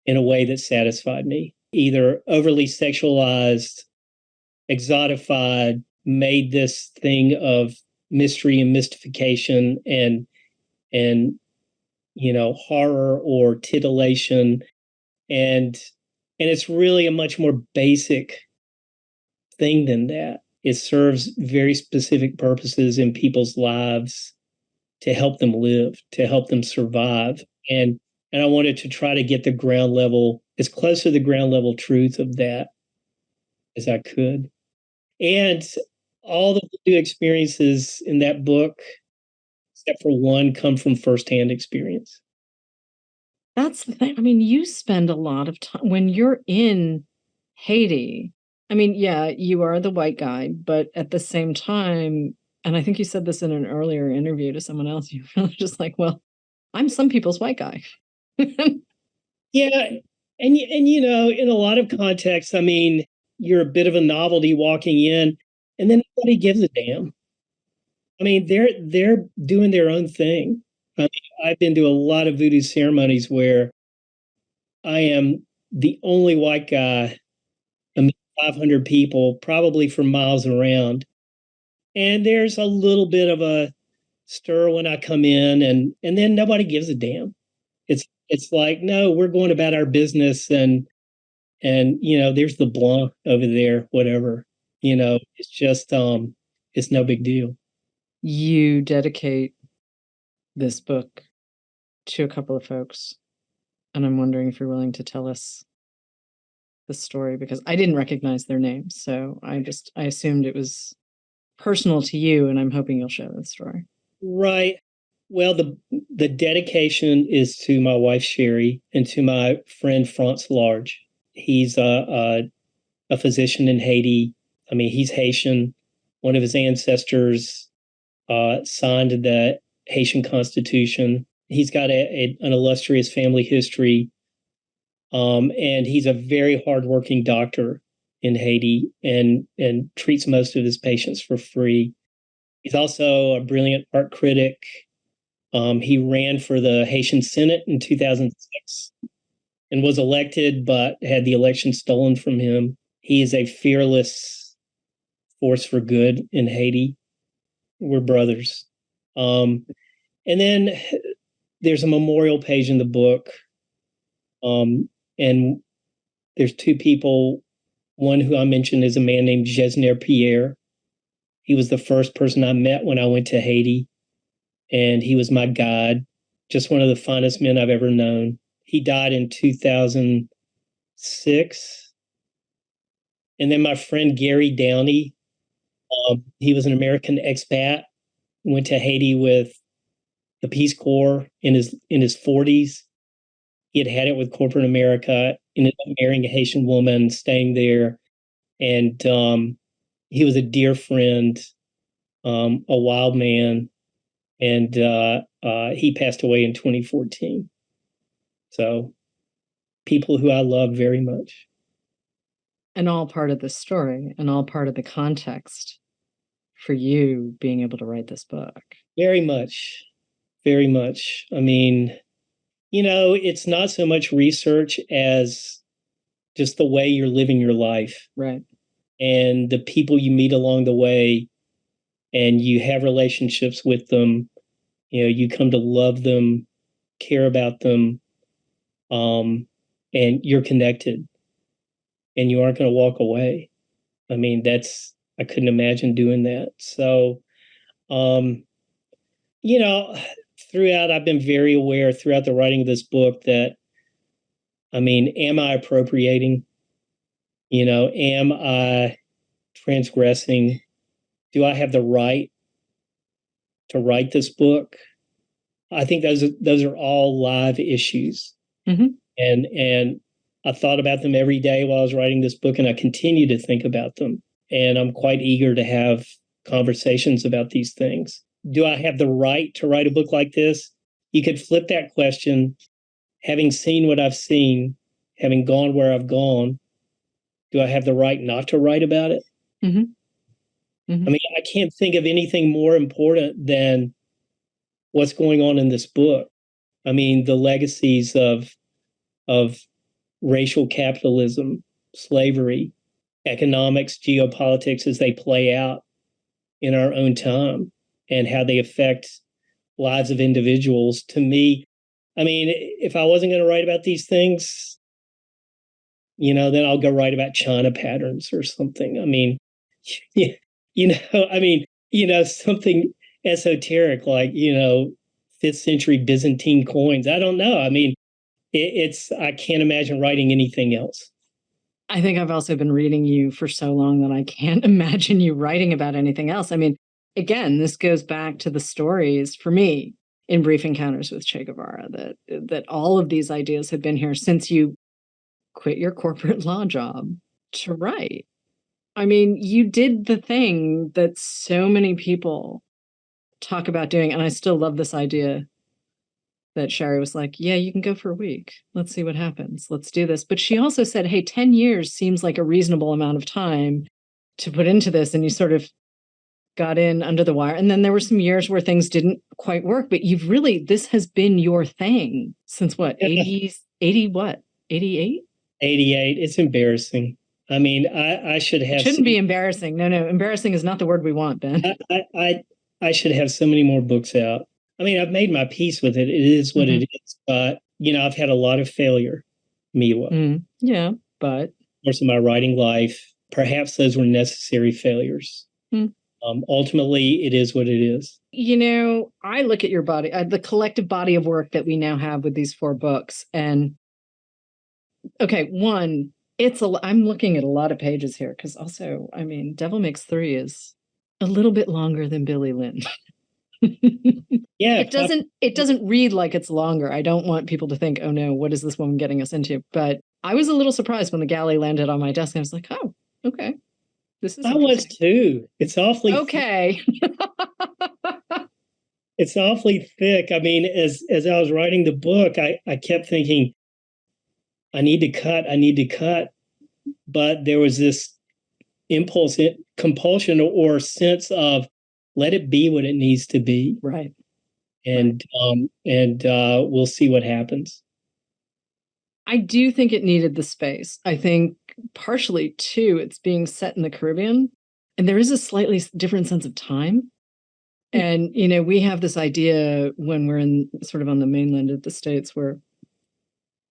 in a way that satisfied me, either overly sexualized, exotified, made this thing of mystery and mystification and horror or titillation, and it's really a much more basic thing than that. It serves very specific purposes in people's lives to help them live, to help them survive, and I wanted to try to get the ground level, as close to the ground level truth of that as I could. And all the new experiences in that book, except for one, come from firsthand experience. That's the thing. I mean, you spend a lot of time when you're in Haiti. I mean, yeah, you are the white guy, but at the same time, and I think you said this in an earlier interview to someone else, you were just like, well, I'm some people's white guy. Yeah. And in a lot of contexts, I mean, you're a bit of a novelty walking in, and then nobody gives a damn. I mean, they're doing their own thing. I mean, I've been to a lot of voodoo ceremonies where I am the only white guy among 500 people, probably for miles around. And there's a little bit of a stir when I come in, and then nobody gives a damn. It's like, no, we're going about our business, and there's the blanc over there, whatever. It's just it's no big deal. You dedicate this book to a couple of folks, and I'm wondering if you're willing to tell us the story, because I didn't recognize their names, so I assumed it was personal to you, and I'm hoping you'll share the story. Right. Well, the dedication is to my wife Sherry and to my friend France Large. He's a physician in Haiti. I mean, he's Haitian. One of his ancestors signed the Haitian Constitution. He's got an illustrious family history, and he's a very hardworking doctor in Haiti and treats most of his patients for free. He's also a brilliant art critic. He ran for the Haitian Senate in 2006 and was elected, but had the election stolen from him. He is a fearless force for good in Haiti. We're brothers. And then there's a memorial page in the book. And there's two people. One who I mentioned is a man named Gesner Pierre. He was the first person I met when I went to Haiti, and he was my guide, just one of the finest men I've ever known. He died in 2006. And then my friend Gary Downey, he was an American expat, went to Haiti with the Peace Corps in his 40s. He had it with corporate America, ended up marrying a Haitian woman, staying there. And he was a dear friend, a wild man. And he passed away in 2014. So people who I love very much. And all part of the story, and all part of the context for you being able to write this book. Very much. Very much. I mean, it's not so much research as just the way you're living your life. Right. And the people you meet along the way, and you have relationships with them. You come to love them, care about them, and you're connected, and you aren't going to walk away. I mean, I couldn't imagine doing that. So, throughout, I've been very aware throughout the writing of this book that, I mean, am I appropriating? Am I transgressing? Do I have the right to write this book? I think those are all live issues. Mm-hmm. And I thought about them every day while I was writing this book, and I continue to think about them. And I'm quite eager to have conversations about these things. Do I have the right to write a book like this? You could flip that question. Having seen what I've seen, having gone where I've gone, do I have the right not to write about it? Mm-hmm. Mm-hmm. I mean, I can't think of anything more important than what's going on in this book. I mean, the legacies of racial capitalism, slavery, economics, geopolitics as they play out in our own time, and how they affect lives of individuals. To me, I mean, if I wasn't going to write about these things, then I'll go write about China patterns or something. I mean, something esoteric like, 5th century Byzantine coins. I don't know. I mean, I can't imagine writing anything else. I think I've also been reading you for so long that I can't imagine you writing about anything else. I mean, again, this goes back to the stories for me in Brief Encounters with Che Guevara, that all of these ideas have been here since you quit your corporate law job to write. I mean, you did the thing that so many people talk about doing, and I still love this idea that Sherry was like, yeah, you can go for a week. Let's see what happens. Let's do this. But she also said, hey, 10 years seems like a reasonable amount of time to put into this. And you sort of got in under the wire. And then there were some years where things didn't quite work, but you've really, this has been your thing since what, 80 what, 88? 88. It's embarrassing. I mean, I should have. It shouldn't be embarrassing. No, embarrassing is not the word we want, Ben. I should have so many more books out. I mean, I've made my peace with it. It is what it is. But, I've had a lot of failure, Miwa. Yeah, but. Of course, in my writing life, perhaps those were necessary failures. Ultimately, it is what it is. I look at your body, the collective body of work that we now have with these 4 books. And, okay, one, I'm looking at a lot of pages here because also, I mean, Devil Makes 3 is a little bit longer than Billy Lynn. Yeah. It doesn't read like it's longer. I don't want people to think, oh no, what is this woman getting us into? But I was a little surprised when the galley landed on my desk. And I was like, oh, okay. I was too. It's awfully okay. It's awfully thick. I mean, as I was writing the book, I kept thinking, I need to cut. But there was this impulse, compulsion, or sense of let it be what it needs to be. Right. And we'll see what happens. I do think it needed the space. I think partially too, it's being set in the Caribbean, and there is a slightly different sense of time. And, we have this idea when we're in sort of on the mainland of the States where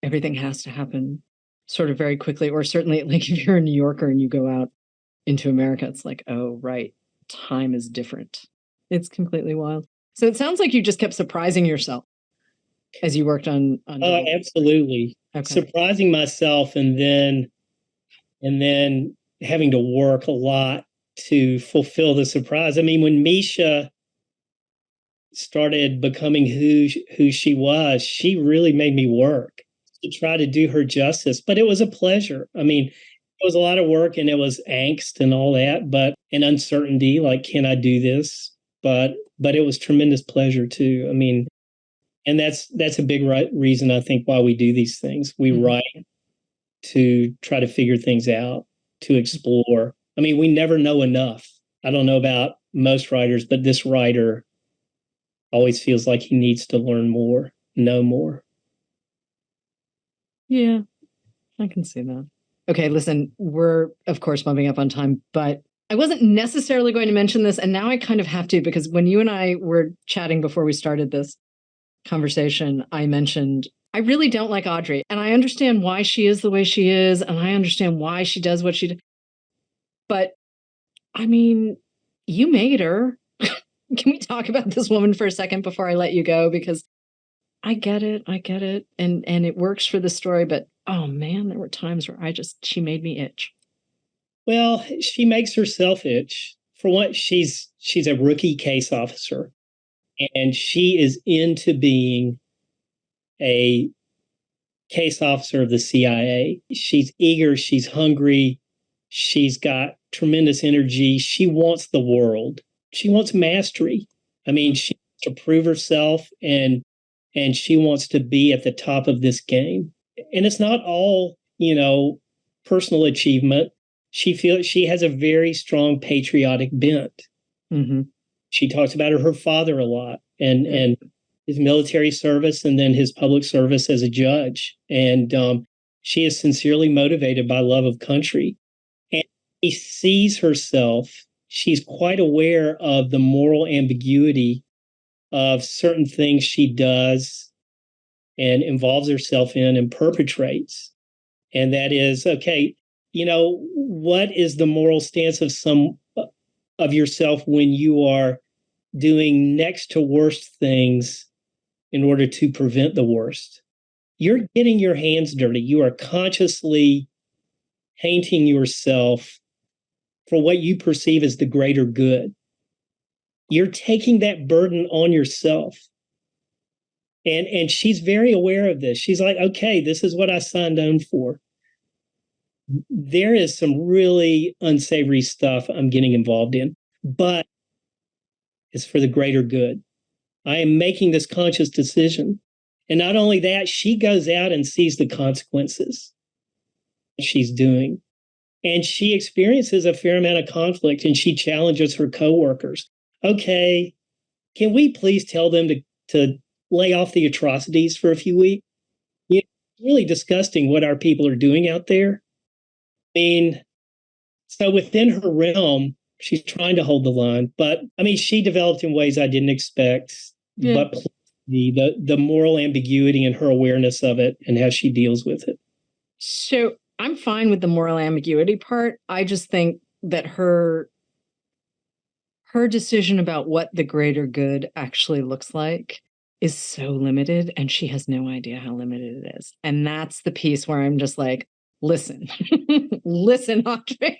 everything has to happen sort of very quickly, or certainly like if you're a New Yorker and you go out into America, it's like, oh, right. Time is different. It's completely wild. So it sounds like you just kept surprising yourself as you worked on Oh, absolutely. Okay. Surprising myself and then having to work a lot to fulfill the surprise. I mean, when Misha started becoming who she was, she really made me work to try to do her justice. But it was a pleasure. I mean, it was a lot of work and it was angst and all that, but and uncertainty, like, can I do this? But it was tremendous pleasure too. I mean, and that's a big reason I think why we do these things. We write to try to figure things out, to explore. I mean, we never know enough. I don't know about most writers, but this writer always feels like he needs to learn more, know more. Yeah, I can see that. Okay, listen, we're, of course, bumping up on time, but I wasn't necessarily going to mention this, and now I kind of have to, because when you and I were chatting before we started this conversation, I mentioned I really don't like Audrey, and I understand why she is the way she is, and I understand why she does what she does. But, I mean, you made her. Can we talk about this woman for a second before I let you go? Because I get it, and it works for the story, but oh man, there were times where she made me itch. Well, she makes herself itch. For what, she's a rookie case officer, and she is into being a case officer of the CIA. She's eager, she's hungry, she's got tremendous energy. She wants the world. She wants mastery. I mean, she wants to prove herself, and she wants to be at the top of this game. And it's not all, personal achievement. She feels she has a very strong patriotic bent. Mm-hmm. She talks about her father a lot and his military service and then his public service as a judge. And she is sincerely motivated by love of country. And she sees herself, she's quite aware of the moral ambiguity of certain things she does and involves herself in and perpetrates. And that is, okay, what is the moral stance of yourself when you are doing next to worst things in order to prevent the worst? You're getting your hands dirty. You are consciously painting yourself for what you perceive as the greater good. You're taking that burden on yourself. And she's very aware of this. She's like, okay, this is what I signed on for. There is some really unsavory stuff I'm getting involved in, but it's for the greater good. I am making this conscious decision. And not only that, she goes out and sees the consequences she's doing. And she experiences a fair amount of conflict, and she challenges her coworkers. Okay, can we please tell them to lay off the atrocities for a few weeks? It's really disgusting what our people are doing out there. I mean, so within her realm, she's trying to hold the line. But I mean, she developed in ways I didn't expect. Yeah. But the moral ambiguity and her awareness of it and how she deals with it. So I'm fine with the moral ambiguity part. I just think that her decision about what the greater good actually looks like is so limited, and she has no idea how limited it is. And that's the piece where I'm just like, listen, listen, Andrea.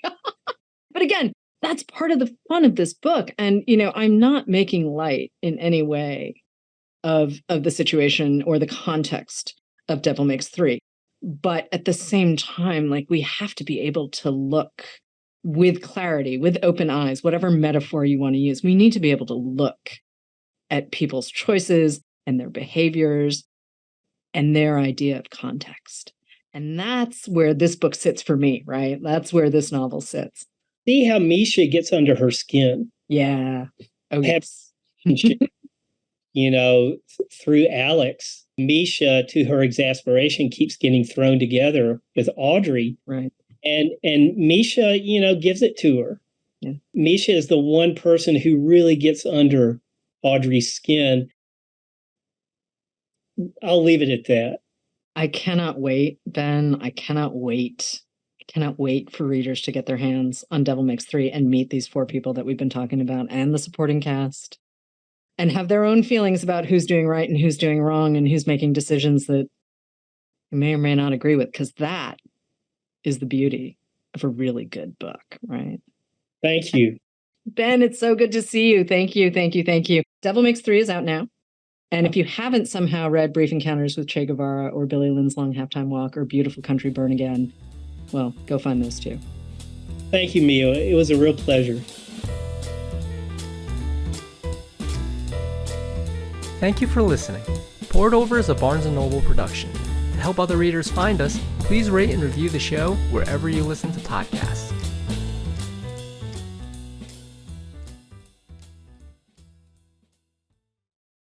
But again, that's part of the fun of this book. And, I'm not making light in any way of the situation or the context of Devil Makes Three. But at the same time, like, we have to be able to look with clarity, with open eyes, whatever metaphor you want to use. We need to be able to look at people's choices and their behaviors and their idea of context. And that's where this book sits for me, right? That's where this novel sits. See how Misha gets under her skin. Yeah. Oh, yes. Through Alex, Misha, to her exasperation, keeps getting thrown together with Audrey. Right. And Misha, gives it to her. Yeah. Misha is the one person who really gets under Audrey's skin. I'll leave it at that. I cannot wait, Ben. I cannot wait. I cannot wait for readers to get their hands on Devil Makes Three and meet these four people that we've been talking about and the supporting cast and have their own feelings about who's doing right and who's doing wrong and who's making decisions that you may or may not agree with, because that is the beauty of a really good book, right? Thank you. Ben, it's so good to see you. Thank you, thank you, thank you. Devil Makes Three is out now. And if you haven't somehow read Brief Encounters with Che Guevara or Billy Lynn's Long Halftime Walk or Beautiful Country Burn Again, well, go find those two. Thank you, Mia. It was a real pleasure. Thank you for listening. Poured Over is a Barnes & Noble production. To help other readers find us, please rate and review the show wherever you listen to podcasts.